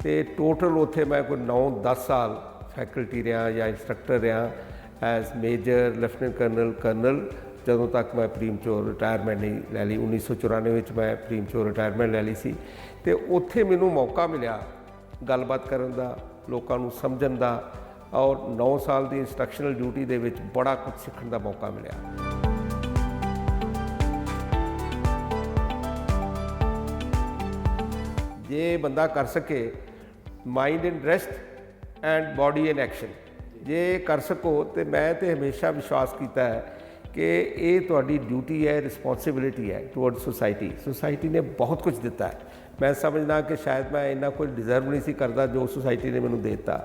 तो टोटल उत्थे मैं कोई 9-10 साल फैकल्टी रहा या इंस्ट्रक्टर रहा as major lieutenant colonel colonel, ਜਦੋਂ तक मैं प्रीमच्योर रिटायरमेंट नहीं लै ली। 1994 मैं प्रीमच्योर रिटायरमेंट लै ली सी। तो उत्थे मैनू मौका मिलिया गलबात करन दा, लोकां नू समझण दा, और 9 साल की इंस्ट्रक्शनल ड्यूटी दे विच बड़ा कुछ सीखण दा मौका मिलिया। जे बंदा कर सके mind in rest and body in action, जे कर सको तो मैं तो हमेशा विश्वास किया है कि ये तुहाडी ड्यूटी है, रिस्पॉन्सिबिलिटी है टुवर्ड सोसाइटी। सोसाइटी ने बहुत कुछ दिता है। मैं समझदा कि शायद मैं इन्ना कुछ डिजर्व नहीं सी करदा जो सोसाइटी ने मैनू दे दिता।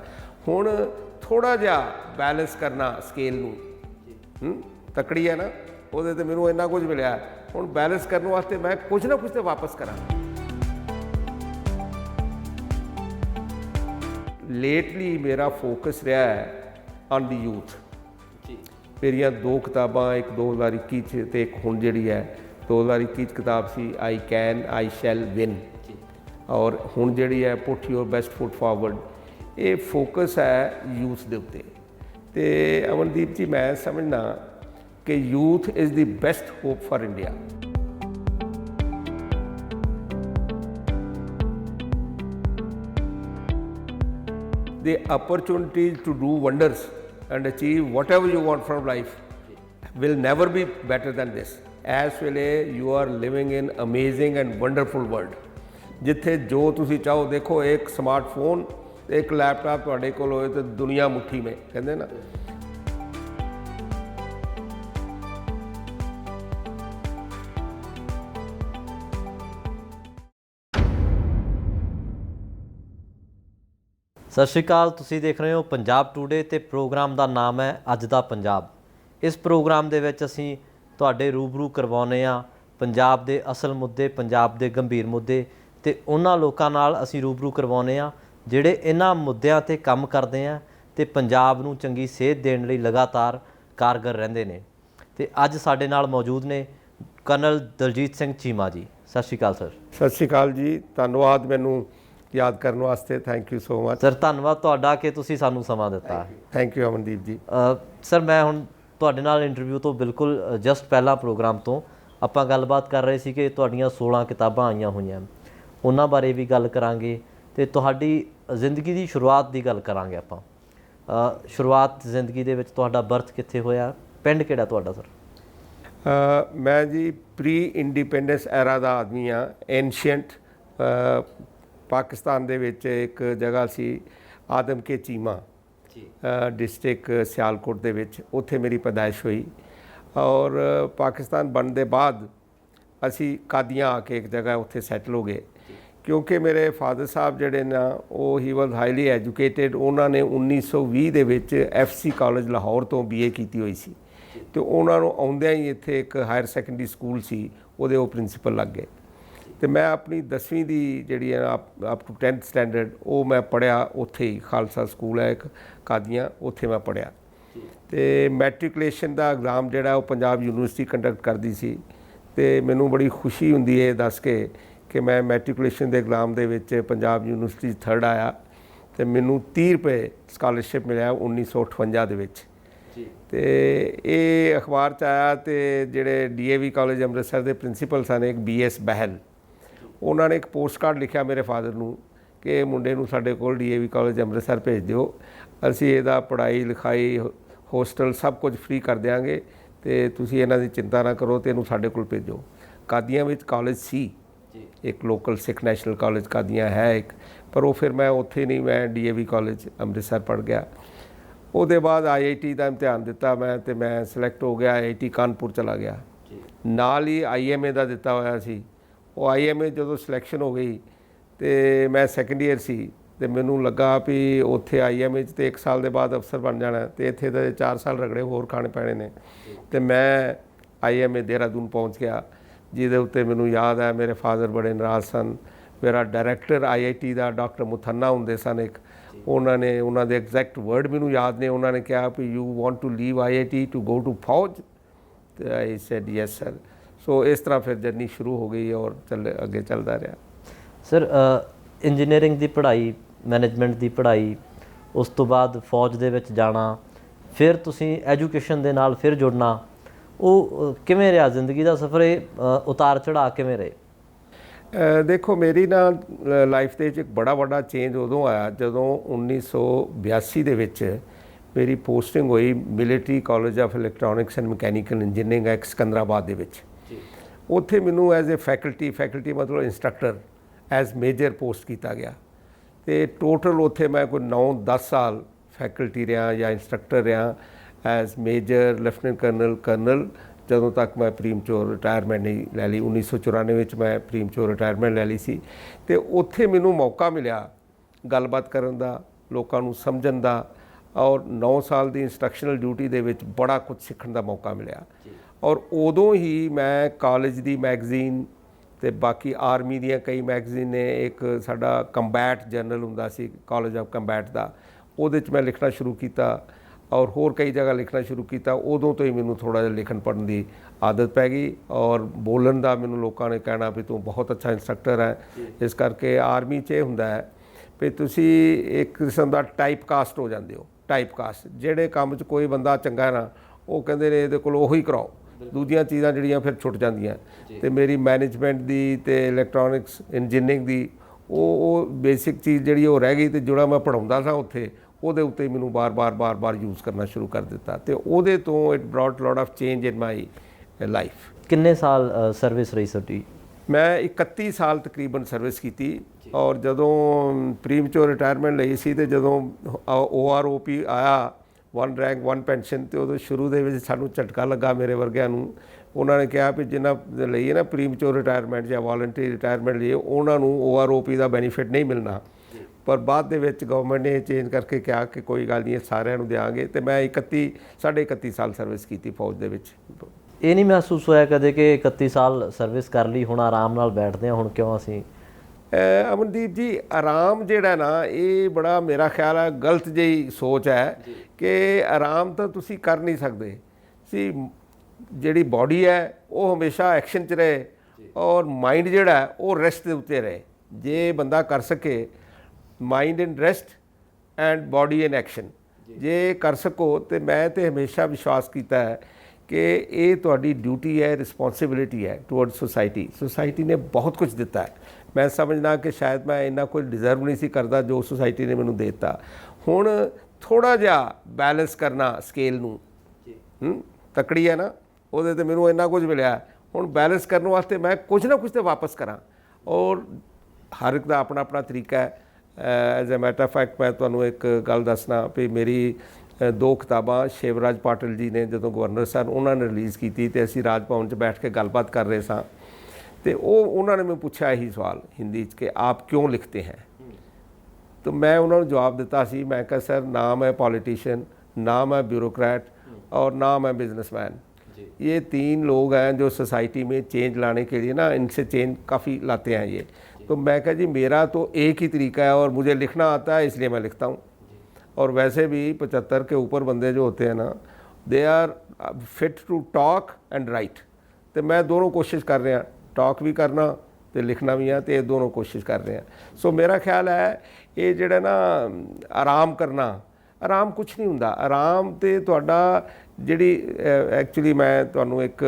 हुण थोड़ा जिहा बैलेंस करना स्केल नू, तकड़ी है ना, उहदे ते मैनू इन्ना कुछ मिलिया। हुण बैलेंस करने वास्ते मैं कुछ ना कुछ तो वापस करा। लेटली मेरा फोकस रहा है ऑन दी यूथ। मेरिया 2 किताबां, एक 2021 ते एक हुण जिहड़ी है 2021 किताब सी I can I shell win, और हुण जिहड़ी है put your best foot forward. ये फोकस है यूथ दे उत्ते। ते अमनदीप जी मैं समझना कि youth is the best hope for India. The opportunities to do wonders and achieve whatever you want from life will never be better than this। इस वेले you are living in amazing and wonderful world, जिथे जो तुसी चाहो देखो, एक smartphone एक laptop तुहाडे कोल होए तो दुनिया मुट्ठी में, कहंदे ना। सत श्री अकाल, तुसी देख रहे हो पंजाब टूडे ते प्रोग्राम का नाम है अज दा पंजाब। इस प्रोग्राम दे विच असीं तुहाडे रूबरू करवाउने आ पंजाब दे असल मुद्दे, पंजाब दे गंभीर मुद्दे, ते उन्हां लोकां नाल असीं रूबरू करवाउने आ जिहड़े इन्हां मुद्दिआं ते काम करदे आ ते पंजाब नूं चंगी सेहत देण लई लगातार कारगर रहिंदे ने। ते अज साडे नाल मौजूद ने कर्नल दलजीत सिंह चीमा जी। सत श्री अकाल सर। सत श्री अकाल जी, धन्नवाद मैनू याद करने वास्ते, thank you so much sir. धन्नवाद तुहाडा कि तुसीं सानूं समां दित्ता। Thank you Amandeep ji. Sir मैं हुण तुहाडे नाल इंटरव्यू तो बिल्कुल जस्ट पहला प्रोग्राम तो आपां गलबात कर रहे सी कि तुहाडीआं 16 किताबां आईआं होईआं, उन्हां बारे भी गल करांगे ते तुहाडी जिंदगी दी शुरुआत दी गल करांगे आपां। शुरुआत जिंदगी दे विच तुहाडा बर्थ कित्थे होया, पिंड किहड़ा तुहाडा सर? मैं जी प्री इंडिपेंडेंस एरा दा आदमी हाँ। एनशियंट पाकिस्तान दे विच एक जगह सी आदम के चीमा, डिस्ट्रिक्ट सियालकोट दे विच, उत्थे मेरी पैदाइश हुई। और पाकिस्तान बनने के बाद असी कादियाँ आके एक जगह उत्थे सैटल हो गए, क्योंकि मेरे फादर साहब जिहड़े ना वो ही वॉज हाईली एजुकेटेड। उन्होंने 1920 दे विच FC कॉलेज लाहौर तो BA की हुई सी, तो उन्होंने आउंदियां ही इत्थे एक हायर सैकेंडरी स्कूल सी, उहदे वो प्रिंसीपल लग गए। तो मैं अपनी 10वीं की जी अप टू 10th स्टैंडर्ड वो मैं पढ़िया उत्थे ही, खालसा स्कूल है एक कादियाँ, उत्थे मैं पढ़िया। तो मैट्रिकुलेशन का एग्ज़ाम जोड़ा वो पंजाब यूनिवर्सिटी कंडक्ट करती सी, तो मैनू बड़ी खुशी हुंदी है दस के कि मैं मैट्रिकुलेशन के एग्ज़ाम दे विच पंजाब यूनिवर्सिटी 3rd आया, तो मैनू 30 रुपए स्कॉलरशिप मिलिया 1958 दे विच। तो ये अखबार च आया, तो जिहड़े DAV कॉलेज अमृतसर के प्रिंसीपल सन एक BS बहल, उन्होंने एक पोस्ट कार्ड लिखा मेरे फादर नूं कि मुंडे नूं साडे कोल DAV कॉलेज अमृतसर भेज दिओ, असीं इहदा पढ़ाई लिखाई होस्टल सब कुछ फ्री कर देंगे, तो तुसीं इन्हां दी चिंता ना करो, तो इहनूं साडे कोल भेजो। कादियां विच कॉलेज सी, एक local Sikh national college Qadian है एक, पर वो फिर मैं उत्थे नहीं, मैं DAV कॉलेज अमृतसर पढ़ गया। उसदे बाद IIT का इम्तिहान दिता मैं, तो मैं सिलेक्ट हो गया, IIT कानपुर चला गया। नाल ही IMA का दिता होया सी। वो IMA जो सिलेक्शन हो गई, तो मैं सैकेंड ईयर सी, तो मैनू लगा भी उत्थे IMA तो 1 साल के बाद अफसर बन जाना, तो इत्थे तो 4 साल रगड़े होर खाने पैने ने। तो मैं IMA देहरादून पहुँच गया, जिहदे उत्ते मैनू याद है मेरे फादर बड़े नाराज़ सन। मेरा डायरैक्टर IIT का डॉक्टर मुथन्ना हुंदे सन एक, उन्होंने उन्होंने एग्जैक्ट वर्ड मैनू याद ने, उन्होंने कहा भी you want to leave IIT to go to फौज, तो I said yes sir. So इस तरह फिर जर्नी शुरू हो गई और चल अगे चलता रहा। सर इंजीनियरिंग की पढ़ाई ਮੈਨੇਜਮੈਂਟ ਦੀ ਪੜ੍ਹਾਈ, ਉਸ ਤੋਂ ਬਾਅਦ ਫੌਜ ਦੇ ਵਿੱਚ ਜਾਣਾ, ਫਿਰ ਤੁਸੀਂ ਐਜੂਕੇਸ਼ਨ ਦੇ ਨਾਲ ਫਿਰ ਜੁੜਨਾ, ਉਹ ਕਿਵੇਂ ਰਿਹਾ ਜ਼ਿੰਦਗੀ ਦਾ ਸਫ਼ਰ? ਇਹ ਉਤਾਰ ਚੜ੍ਹਾਅ ਕਿਵੇਂ ਰਹੇ? ਦੇਖੋ, ਮੇਰੀ ਨਾ ਲਾਈਫ ਦੇ ਵਿੱਚ ਇੱਕ ਬੜਾ ਵੱਡਾ ਚੇਂਜ ਉਦੋਂ ਆਇਆ ਜਦੋਂ 1982 ਦੇ ਵਿੱਚ ਮੇਰੀ ਪੋਸਟਿੰਗ ਹੋਈ military college of electronics and mechanical engineering at Secunderabad ਦੇ ਵਿੱਚ। ਉੱਥੇ ਮੈਨੂੰ ਐਜ਼ ਏ ਫੈਕਲਟੀ ਮਤਲਬ ਇੰਸਟਰਕਟਰ ਐਜ਼ ਮੇਜਰ ਪੋਸਟ ਕੀਤਾ ਗਿਆ, ਅਤੇ ਟੋਟਲ ਉੱਥੇ ਮੈਂ ਕੋਈ 9-10 ਸਾਲ ਫੈਕਲਟੀ ਰਿਹਾ ਜਾਂ ਇੰਸਟਰਕਟਰ ਰਿਹਾ ਐਜ਼ ਮੇਜਰ, ਲੈਫਟੀਨੈਂਟ ਕਰਨਲ, ਜਦੋਂ ਤੱਕ ਮੈਂ ਪ੍ਰੀਮਚੋਰ ਰਿਟਾਇਰਮੈਂਟ ਨਹੀਂ ਲੈ ਲਈ। 1994 ਵਿੱਚ ਮੈਂ ਪ੍ਰੀਮਚੋਰ ਰਿਟਾਇਰਮੈਂਟ ਲੈ ਲਈ ਸੀ, ਅਤੇ ਉੱਥੇ ਮੈਨੂੰ ਮੌਕਾ ਮਿਲਿਆ ਗੱਲਬਾਤ ਕਰਨ ਦਾ, ਲੋਕਾਂ ਨੂੰ ਸਮਝਣ ਦਾ, ਔਰ 9 ਸਾਲ ਦੀ ਇੰਸਟਰਕਸ਼ਨਲ ਡਿਊਟੀ ਦੇ ਵਿੱਚ ਬੜਾ ਕੁਝ ਸਿੱਖਣ ਦਾ ਮੌਕਾ ਮਿਲਿਆ। ਔਰ ਉਦੋਂ ਹੀ ਮੈਂ ਕਾਲਜ ਦੀ ਮੈਗਜ਼ੀਨ ਅਤੇ ਬਾਕੀ ਆਰਮੀ ਦੀਆਂ ਕਈ ਮੈਗਜ਼ੀਨ ਨੇ, ਇੱਕ ਸਾਡਾ ਕੰਬੈਟ ਜਰਨਲ ਹੁੰਦਾ ਸੀ ਕਾਲਜ ਆਫ ਕੰਬੈਟ ਦਾ, ਉਹਦੇ 'ਚ ਮੈਂ ਲਿਖਣਾ ਸ਼ੁਰੂ ਕੀਤਾ, ਔਰ ਹੋਰ ਕਈ ਜਗ੍ਹਾ ਲਿਖਣਾ ਸ਼ੁਰੂ ਕੀਤਾ। ਉਦੋਂ ਤੋਂ ਹੀ ਮੈਨੂੰ ਥੋੜ੍ਹਾ ਜਿਹਾ ਲਿਖਣ ਪੜ੍ਹਨ ਦੀ ਆਦਤ ਪੈ ਗਈ, ਔਰ ਬੋਲਣ ਦਾ ਮੈਨੂੰ ਲੋਕਾਂ ਨੇ ਕਹਿਣਾ ਵੀ ਤੂੰ ਬਹੁਤ ਅੱਛਾ ਇੰਸਟਰਕਟਰ ਹੈ। ਇਸ ਕਰਕੇ ਆਰਮੀ 'ਚ ਇਹ ਹੁੰਦਾ ਹੈ ਵੀ ਤੁਸੀਂ ਇੱਕ ਕਿਸਮ ਦਾ ਟਾਈਪ ਕਾਸਟ ਹੋ ਜਾਂਦੇ ਹੋ। ਟਾਈਪ ਕਾਸਟ, ਜਿਹੜੇ ਕੰਮ 'ਚ ਕੋਈ ਬੰਦਾ ਚੰਗਾ ਨਾ, ਉਹ ਕਹਿੰਦੇ ਨੇ ਇਹਦੇ ਕੋਲ ਉਹੀ ਕਰਾਓ, ਦੂਜੀਆਂ ਚੀਜ਼ਾਂ ਜਿਹੜੀਆਂ ਫਿਰ ਛੁੱਟ ਜਾਂਦੀਆਂ। ਅਤੇ ਮੇਰੀ ਮੈਨੇਜਮੈਂਟ ਦੀ ਅਤੇ ਇਲੈਕਟ੍ਰੋਨਿਕਸ ਇੰਜੀਨੀਅਰਿੰਗ ਦੀ ਉਹ ਬੇਸਿਕ ਚੀਜ਼ ਜਿਹੜੀ ਉਹ ਰਹਿ ਗਈ, ਅਤੇ ਜਿਹੜਾ ਮੈਂ ਪੜ੍ਹਾਉਂਦਾ ਸਾਂ ਉੱਥੇ, ਉਹਦੇ ਉੱਤੇ ਮੈਨੂੰ ਬਾਰ-ਬਾਰ ਯੂਜ਼ ਕਰਨਾ ਸ਼ੁਰੂ ਕਰ ਦਿੱਤਾ, ਅਤੇ ਉਹਦੇ ਤੋਂ it brought lot of change in my life. ਕਿੰਨੇ ਸਾਲ ਸਰਵਿਸ ਰਹੀ ਤੁਹਾਡੀ? ਮੈਂ 31 ਸਾਲ ਤਕਰੀਬਨ ਸਰਵਿਸ ਕੀਤੀ, ਔਰ ਜਦੋਂ ਪ੍ਰੀਮਚੋਰ ਰਿਟਾਇਰਮੈਂਟ ਲਈ ਸੀ ਅਤੇ ਜਦੋਂ OROP ਆਇਆ, 1 ਰੈਂਕ 1 ਪੈਨਸ਼ਨ, ਅਤੇ ਉਦੋਂ ਸ਼ੁਰੂ ਦੇ ਵਿੱਚ ਸਾਨੂੰ ਝਟਕਾ ਲੱਗਾ ਮੇਰੇ ਵਰਗਿਆਂ ਨੂੰ। ਉਹਨਾਂ ਨੇ ਕਿਹਾ ਵੀ ਜਿਨ੍ਹਾਂ ਲਈ ਨਾ ਪ੍ਰੀਮਚੋਰ ਰਿਟਾਇਰਮੈਂਟ ਜਾਂ ਵਾਲੰਟਰੀ ਰਿਟਾਇਰਮੈਂਟ ਲਈ, ਉਹਨਾਂ ਨੂੰ OROP ਦਾ ਬੈਨੀਫਿਟ ਨਹੀਂ ਮਿਲਣਾ। ਪਰ ਬਾਅਦ ਦੇ ਵਿੱਚ ਗਵਰਨਮੈਂਟ ਨੇ ਚੇਂਜ ਕਰਕੇ ਕਿਹਾ ਕਿ ਕੋਈ ਗੱਲ ਨਹੀਂ, ਸਾਰਿਆਂ ਨੂੰ ਦਿਆਂਗੇ, ਅਤੇ ਮੈਂ 31 ਸਾਲ ਸਰਵਿਸ ਕੀਤੀ ਫੌਜ ਦੇ ਵਿੱਚ। ਇਹ ਨਹੀਂ ਮਹਿਸੂਸ ਹੋਇਆ ਕਦੇ ਕਿ 31 ਸਾਲ ਸਰਵਿਸ ਕਰ ਲਈ, ਹੁਣ ਆਰਾਮ ਨਾਲ ਬੈਠਦੇ ਹਾਂ, ਹੁਣ ਕਿਉਂ ਅਸੀਂ? ਅਮਨਦੀਪ ਜੀ, ਆਰਾਮ ਜਿਹੜਾ ਨਾ, ਇਹ ਬੜਾ ਮੇਰਾ ਖਿਆਲ ਹੈ ਗਲਤ ਜਿਹੀ ਸੋਚ ਹੈ ਕਿ ਆਰਾਮ ਤਾਂ ਤੁਸੀਂ ਕਰ ਨਹੀਂ ਸਕਦੇ ਸੀ। ਜਿਹੜੀ ਬਾਡੀ ਹੈ ਉਹ ਹਮੇਸ਼ਾ ਐਕਸ਼ਨ 'ਚ ਰਹੇ, ਔਰ ਮਾਈਂਡ ਜਿਹੜਾ ਉਹ ਰੈਸਟ ਦੇ ਉੱਤੇ ਰਹੇ। ਜੇ ਬੰਦਾ ਕਰ ਸਕੇ mind in rest and body in action, ਜੇ ਕਰ ਸਕੋ, ਅਤੇ ਮੈਂ ਤਾਂ ਹਮੇਸ਼ਾ ਵਿਸ਼ਵਾਸ ਕੀਤਾ ਹੈ ਕਿ ਇਹ ਤੁਹਾਡੀ ਡਿਊਟੀ ਹੈ, ਰਿਸਪੌਂਸਿਬਿਲਿਟੀ ਹੈ ਟੂਵਰਡ ਸੋਸਾਇਟੀ। ਸੋਸਾਇਟੀ ਨੇ ਬਹੁਤ ਕੁਝ ਦਿੱਤਾ ਹੈ। ਮੈਂ ਸਮਝਦਾ ਕਿ ਸ਼ਾਇਦ ਮੈਂ ਇੰਨਾ ਕੋਈ ਡਿਜ਼ਰਵ ਨਹੀਂ ਸੀ ਕਰਦਾ ਜੋ ਸੋਸਾਇਟੀ ਨੇ ਮੈਨੂੰ ਦੇ ਦਿੱਤਾ। ਹੁਣ ਥੋੜ੍ਹਾ ਜਿਹਾ ਬੈਲੈਂਸ ਕਰਨਾ ਸਕੇਲ ਨੂੰ, ਤਕੜੀ ਹੈ ਨਾ, ਉਹਦੇ 'ਤੇ ਮੈਨੂੰ ਇੰਨਾ ਕੁਝ ਮਿਲਿਆ। ਹੁਣ ਬੈਲੈਂਸ ਕਰਨ ਵਾਸਤੇ ਮੈਂ ਕੁਝ ਨਾ ਕੁਝ ਤਾਂ ਵਾਪਸ ਕਰਾਂ, ਔਰ ਹਰ ਇੱਕ ਦਾ ਆਪਣਾ ਆਪਣਾ ਤਰੀਕਾ ਹੈ। As a matter of fact ਮੈਂ ਤੁਹਾਨੂੰ ਇੱਕ ਗੱਲ ਦੱਸਣਾ ਵੀ ਮੇਰੀ 2 ਕਿਤਾਬਾਂ ਸ਼ਿਵਰਾਜ ਪਾਟਿਲ ਜੀ ਨੇ ਜਦੋਂ ਗਵਰਨਰ ਸਨ, ਉਹਨਾਂ ਨੇ ਰਿਲੀਜ਼ ਕੀਤੀ, ਅਤੇ ਅਸੀਂ ਰਾਜ ਭਵਨ 'ਚ ਬੈਠ ਕੇ ਗੱਲਬਾਤ ਕਰ ਰਹੇ ਸਾਂ, ਅਤੇ ਉਹਨਾਂ ਨੇ ਮੈਨੂੰ ਪੁੱਛਿਆ ਇਹੀ ਸਵਾਲ ਹਿੰਦੀ 'ਚ ਕਿ ਆਪ ਕਿਉਂ ਲਿਖਤੇ ਹੈ। ਤਾਂ ਮੈਂ ਉਹਨਾਂ ਨੂੰ ਜਵਾਬ ਦਿੱਤਾ ਸੀ, मैं कहा सर ना मैं पॉलिटिशियन, ना मैं ब्यूरोक्रेट और ना मैं बिजनेसमैन। ये 3 लोग हैं जो सोसाइटी में चेंज लाने के लिए ना, इनसे चेंज काफ़ी लाते हैं ये। तो मैं कहा जी मेरा तो एक ही तरीका है और मुझे लिखना आता है, इसलिए मैं लिखता हूँ। और वैसे भी 75 के ऊपर बंदे जो होते हैं ना, they are fit to talk and write. तो मैं दोनों कोशिश कर रहे हैं, टॉक भी करना तो लिखना भी है, तो ये दोनों कोशिश कर रहे हैं। सो मेरा ख्याल है ये ਜਿਹੜਾ ਨਾ ਆਰਾਮ ਕਰਨਾ, ਆਰਾਮ ਕੁਛ ਨਹੀਂ ਹੁੰਦਾ। ਆਰਾਮ ਤੇ ਤੁਹਾਡਾ ਜਿਹੜੀ ਐਕਚੁਅਲੀ ਮੈਂ ਤੁਹਾਨੂੰ ਇੱਕ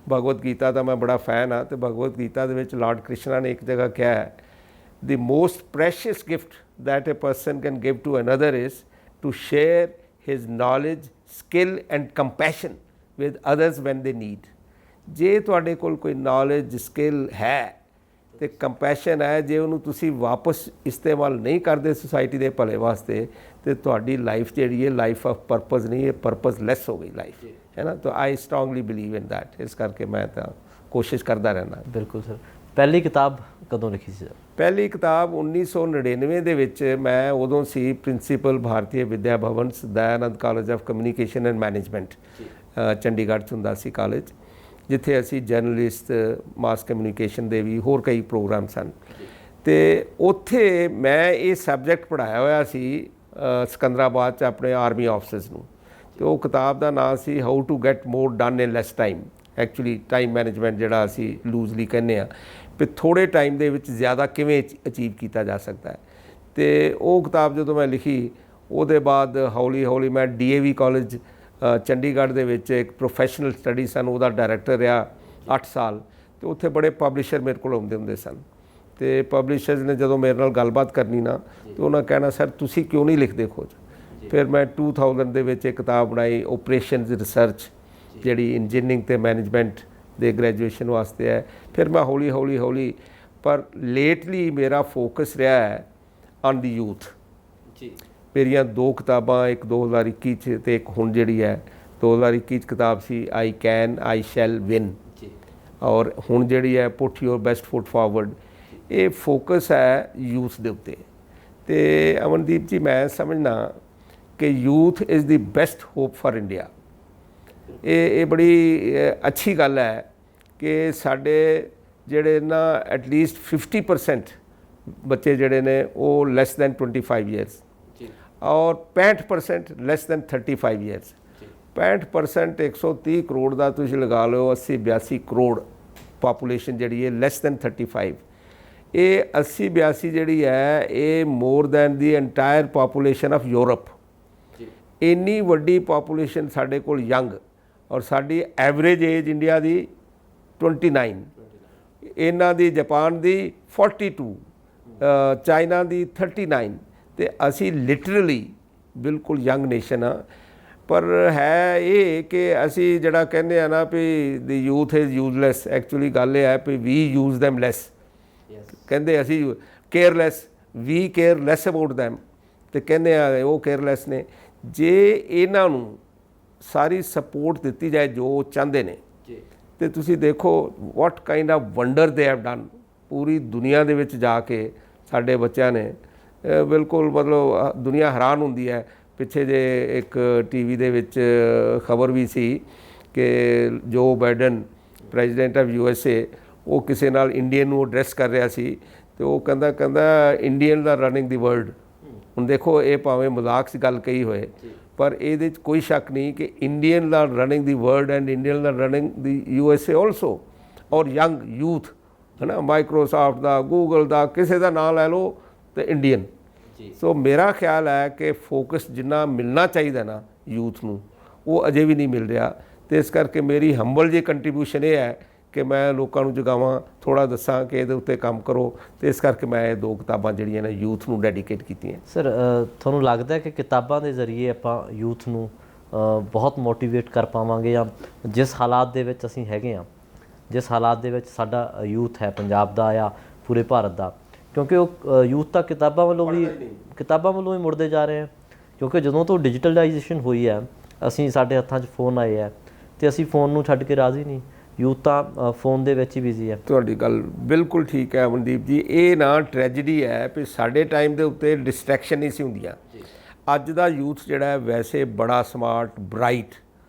ਭਗਵਦ ਗੀਤਾ ਦਾ ਮੈਂ ਬੜਾ ਫੈਨ ਹਾਂ, ਅਤੇ ਭਗਵਦ ਗੀਤਾ ਦੇ ਵਿੱਚ ਲਾਰਡ ਕ੍ਰਿਸ਼ਨਾ ਨੇ ਇੱਕ ਜਗ੍ਹਾ ਕਿਹਾ ਹੈ, the most precious gift that a person can give to another is to share his knowledge, skill and compassion with others when they need। ਜੇ ਤੁਹਾਡੇ ਕੋਲ ਕੋਈ ਨੌਲੇਜ, ਸਕਿੱਲ ਹੈ ਅਤੇ ਕੰਪੈਸ਼ਨ ਹੈ, ਜੇ ਉਹਨੂੰ ਤੁਸੀਂ ਵਾਪਸ ਇਸਤੇਮਾਲ ਨਹੀਂ ਕਰਦੇ ਸੋਸਾਇਟੀ ਦੇ ਭਲੇ ਵਾਸਤੇ, ਅਤੇ ਤੁਹਾਡੀ ਲਾਈਫ ਜਿਹੜੀ ਹੈ ਲਾਈਫ ਆਫ ਪਰਪਸ ਨਹੀਂ, ਇਹ ਪਰਪਸਲੈਸ ਹੋ ਗਈ ਲਾਈਫ, ਹੈ ਨਾ। ਤਾਂ ਆਈ ਸਟਰੋਂਗਲੀ ਬਿਲੀਵ ਇਨ ਦੈਟ। ਇਸ ਕਰਕੇ ਮੈਂ ਤਾਂ ਕੋਸ਼ਿਸ਼ ਕਰਦਾ ਰਹਿੰਦਾ। ਬਿਲਕੁਲ ਸਰ। ਪਹਿਲੀ ਕਿਤਾਬ ਕਦੋਂ ਲਿਖੀ ਸੀ ਸਰ? ਪਹਿਲੀ ਕਿਤਾਬ 1999 ਦੇ ਵਿੱਚ। ਮੈਂ ਉਦੋਂ ਸੀ principal Bharati Vidya Bhavan, Dayanand college of communication and management, Chandigarh 'ਚ ਹੁੰਦਾ ਸੀ ਕਾਲਜ, ਜਿੱਥੇ ਅਸੀਂ ਜਰਨਲਿਸਟ, ਮਾਸ ਕਮਿਊਨੀਕੇਸ਼ਨ ਦੇ ਵੀ ਹੋਰ ਕਈ ਪ੍ਰੋਗਰਾਮ ਸਨ। ਅਤੇ ਉੱਥੇ ਮੈਂ ਇਹ ਸਬਜੈਕਟ ਪੜ੍ਹਾਇਆ ਹੋਇਆ ਸੀ ਸਿਕੰਦਰਾਬਾਦ 'ਚ ਆਪਣੇ ਆਰਮੀ ਆਫਿਸਰਸ ਨੂੰ, ਅਤੇ ਉਹ ਕਿਤਾਬ ਦਾ ਨਾਂ ਸੀ how to get more done in less time. Actually time management loosely ਅਸੀਂ ਲੂਜ਼ਲੀ ਕਹਿੰਦੇ ਹਾਂ, ਵੀ ਥੋੜ੍ਹੇ ਟਾਈਮ ਦੇ ਵਿੱਚ ਜ਼ਿਆਦਾ ਕਿਵੇਂ ਅਚੀਵ ਕੀਤਾ ਜਾ ਸਕਦਾ ਹੈ। ਤੇ ਉਹ ਕਿਤਾਬ ਜਦੋਂ ਮੈਂ ਲਿਖੀ ਉਹਦੇ ਬਾਅਦ ਹੌਲੀ ਹੌਲੀ ਮੈਂ DAV ਕਾਲਜ ਚੰਡੀਗੜ੍ਹ ਦੇ ਵਿੱਚ ਇੱਕ ਪ੍ਰੋਫੈਸ਼ਨਲ ਸਟੱਡੀ ਸਨ ਉਹਦਾ ਡਾਇਰੈਕਟਰ ਰਿਹਾ 8 ਸਾਲ, ਤੇ ਉੱਥੇ ਬੜੇ ਪਬਲਿਸ਼ਰ ਮੇਰੇ ਕੋਲ ਆਉਂਦੇ ਹੁੰਦੇ ਸਨ। ਤੇ ਪਬਲਿਸ਼ਰਸ ਨੇ ਜਦੋਂ ਮੇਰੇ ਨਾਲ ਗੱਲਬਾਤ ਕਰਨੀ ਨਾ ਤੇ ਉਹਨਾਂ ਕਹਿਣਾ ਸਰ ਤੁਸੀਂ ਕਿਉਂ ਨਹੀਂ ਲਿਖਦੇ ਖੋਜ। ਫਿਰ ਮੈਂ 2000 ਦੇ ਵਿੱਚ ਇੱਕ ਕਿਤਾਬ ਬਣਾਈ ਓਪਰੇਸ਼ਨਸ ਰਿਸਰਚ, ਜਿਹੜੀ ਇੰਜੀਨੀਅਰਿੰਗ ਤੇ ਮੈਨੇਜਮੈਂਟ ਦੇ ਗ੍ਰੈਜੂਏਸ਼ਨ ਵਾਸਤੇ ਹੈ। ਫਿਰ ਮੈਂ ਹੌਲੀ ਹੌਲੀ ਹੌਲੀ, ਪਰ ਲੇਟਲੀ ਮੇਰਾ ਫੋਕਸ ਰਿਹਾ ਹੈ ਔਨ ਦੀ ਯੂਥ। ਜੀ ਮੇਰੀਆਂ 2 ਕਿਤਾਬਾਂ, ਇੱਕ 2021 'ਚ ਤੇ ਇੱਕ ਹੁਣ ਜਿਹੜੀ ਹੈ 2021 'ਚ ਕਿਤਾਬ ਸੀ I can I shall win, ਔਰ ਹੁਣ ਜਿਹੜੀ ਹੈ put your best foot forward. ਇਹ ਫੋਕਸ ਹੈ ਯੂਥ ਦੇ ਉੱਤੇ। ਤੇ ਅਮਨਦੀਪ ਜੀ ਮੈਂ ਸਮਝਣਾ ਕਿ youth is the best hope for India. ਇਹ ਬੜੀ ਅੱਛੀ ਗੱਲ ਹੈ ਕਿ ਸਾਡੇ ਜਿਹੜੇ ਨਾ ਐਟਲੀਸਟ 50% ਬੱਚੇ ਜਿਹੜੇ ਨੇ ਉਹ ਲੈਸ ਦੈਨ 25 ਈਅਰਸ ਔਰ 65% ਲੈਸ ਦੈਨ 35 ਈਅਰਸ। 65% 130 ਕਰੋੜ ਦਾ ਤੁਸੀਂ ਲਗਾ ਲਓ, 80-82 ਕਰੋੜ ਪਾਪੂਲੇਸ਼ਨ ਜਿਹੜੀ ਹੈ ਲੈਸ ਦੈਨ 35। ਇਹ 80-82 ਜਿਹੜੀ ਹੈ ਇਹ more than the entire population of Europe. ਇੰਨੀ ਵੱਡੀ ਪਾਪੂਲੇਸ਼ਨ ਸਾਡੇ ਕੋਲ ਯੰਗ, ਔਰ ਸਾਡੀ ਐਵਰੇਜ ਏਜ ਇੰਡੀਆ ਦੀ 29, ਇਹਨਾਂ ਦੀ ਜਾਪਾਨ ਦੀ 42, ਚਾਈਨਾ ਦੀ 39, ਤੇ ਅਸੀਂ ਲਿਟਰਲੀ ਬਿਲਕੁਲ ਯੰਗ ਨੇਸ਼ਨ ਆ। ਪਰ ਹੈ ਇਹ ਕਿ ਅਸੀਂ ਜਿਹੜਾ ਕਹਿੰਦੇ ਆ ਨਾ ਵੀ ਦੀ ਯੂਥ ਇਜ਼ ਯੂਜ਼ਲੈਸ, ਐਕਚੁਅਲੀ ਗੱਲ ਇਹ ਹੈ ਵੀ ਵੀ ਯੂਜ਼ ਦੈਮ ਲੈਸ। ਕਹਿੰਦੇ ਅਸੀਂ careless, we care less about them, ਤੇ ਕਹਿੰਦੇ ਆ ਉਹ ਕੇਅਰਲੈਸ ਨੇ। ਜੇ ਇਹਨਾਂ ਨੂੰ ਸਾਰੀ ਸਪੋਰਟ ਦਿੱਤੀ ਜਾਏ ਜੋ ਚਾਹੁੰਦੇ ਨੇ, ਤੇ ਤੁਸੀਂ ਦੇਖੋ what kind of wonder they have done. ਪੂਰੀ ਦੁਨੀਆ ਦੇ ਵਿੱਚ ਜਾ ਕੇ ਸਾਡੇ ਬੱਚਿਆਂ ਨੇ ਬਿਲਕੁਲ ਮਤਲਬ ਦੁਨੀਆ ਹੈਰਾਨ ਹੁੰਦੀ ਹੈ। ਪਿੱਛੇ ਜੇ ਇੱਕ TV ਦੇ ਵਿੱਚ ਖਬਰ ਵੀ ਸੀ ਕਿ ਜੋ ਬਾਈਡਨ ਪ੍ਰੈਜ਼ੀਡੈਂਟ ਆਫ USA ਉਹ ਕਿਸੇ ਨਾਲ ਇੰਡੀਅਨ ਨੂੰ ਐਡਰੈਸ ਕਰ ਰਿਹਾ ਸੀ, ਤੇ ਉਹ ਕਹਿੰਦਾ ਇੰਡੀਅਨ ਦਾ ਰਨਿੰਗ ਦੀ ਵਰਲਡ। ਹੁਣ ਦੇਖੋ ਇਹ ਭਾਵੇਂ ਮਜ਼ਾਕ 'ਚ ਗੱਲ ਕਹੀ ਹੋਏ, ਪਰ ਇਹਦੇ 'ਚ ਕੋਈ ਸ਼ੱਕ ਨਹੀਂ ਕਿ Indian the running the world and Indian the running the USA also. ਔਰ ਯੰਗ ਯੂਥ ਹੈ ਨਾ, ਮਾਈਕਰੋਸਾਫਟ ਦਾ, ਗੂਗਲ ਦਾ, ਕਿਸੇ ਦਾ ਨਾਂ ਲੈ ਲਓ ਤੇ ਇੰਡੀਅਨ। ਸੋ ਮੇਰਾ ਖਿਆਲ ਹੈ ਕਿ ਫੋਕਸ ਜਿੰਨਾ ਮਿਲਣਾ ਚਾਹੀਦਾ ਨਾ ਯੂਥ ਨੂੰ ਉਹ ਅਜੇ ਵੀ ਨਹੀਂ ਮਿਲ ਰਿਹਾ। ਤੇ ਇਸ ਕਰਕੇ ਮੇਰੀ ਹੰਬਲ ਜਿਹੀ ਕੰਟਰੀਬਿਊਸ਼ਨ ਇਹ ਹੈ ਕਿ ਮੈਂ ਲੋਕਾਂ ਨੂੰ ਜਗਾਵਾਂ, ਥੋੜ੍ਹਾ ਦੱਸਾਂ ਕਿ ਇਹਦੇ ਉੱਤੇ ਕੰਮ ਕਰੋ। ਤੇ ਇਸ ਕਰਕੇ ਮੈਂ ਇਹ 2 ਕਿਤਾਬਾਂ ਜਿਹੜੀਆਂ ਨੇ ਯੂਥ ਨੂੰ ਡੈਡੀਕੇਟ ਕੀਤੀਆਂ। ਸਰ ਤੁਹਾਨੂੰ ਲੱਗਦਾ ਕਿ ਕਿਤਾਬਾਂ ਦੇ ਜ਼ਰੀਏ ਆਪਾਂ ਯੂਥ ਨੂੰ ਬਹੁਤ ਮੋਟੀਵੇਟ ਕਰ ਪਾਵਾਂਗੇ, ਜਾਂ ਜਿਸ ਹਾਲਾਤ ਦੇ ਵਿੱਚ ਅਸੀਂ ਹੈਗੇ ਹਾਂ, ਜਿਸ ਹਾਲਾਤ ਦੇ ਵਿੱਚ ਸਾਡਾ ਯੂਥ ਹੈ ਪੰਜਾਬ ਦਾ ਜਾਂ ਪੂਰੇ ਭਾਰਤ ਦਾ, ਕਿਉਂਕਿ ਉਹ ਯੂਥ ਤਾਂ ਕਿਤਾਬਾਂ ਵੱਲੋਂ ਵੀ ਮੁੜਦੇ ਜਾ ਰਹੇ ਆ। ਕਿਉਂਕਿ ਜਦੋਂ ਤੋਂ ਡਿਜੀਟਲਾਈਜੇਸ਼ਨ ਹੋਈ ਹੈ, ਅਸੀਂ ਸਾਡੇ ਹੱਥਾਂ 'ਚ ਫੋਨ ਆਏ ਹੈ ਤੇ ਅਸੀਂ ਫੋਨ ਨੂੰ ਛੱਡ ਕੇ ਰਾਜ਼ੀ ਨਹੀਂ। ਯੂਥ ਤਾਂ ਫੋਨ ਦੇ ਵਿੱਚ ਹੀ ਬਿਜ਼ੀ ਹੈ। ਤੁਹਾਡੀ ਗੱਲ ਬਿਲਕੁਲ ਠੀਕ ਹੈ ਅਮਨਦੀਪ ਜੀ। ਇਹ ਨਾ ਟ੍ਰੈਜਡੀ ਹੈ ਵੀ ਸਾਡੇ ਟਾਈਮ ਦੇ ਉੱਤੇ ਡਿਸਟਰੈਕਸ਼ਨ ਨਹੀਂ ਸੀ ਹੁੰਦੀਆਂ। ਅੱਜ ਦਾ ਯੂਥ ਜਿਹੜਾ ਹੈ ਵੈਸੇ ਬੜਾ ਸਮਾਰਟ, ਬਰਾਈਟ,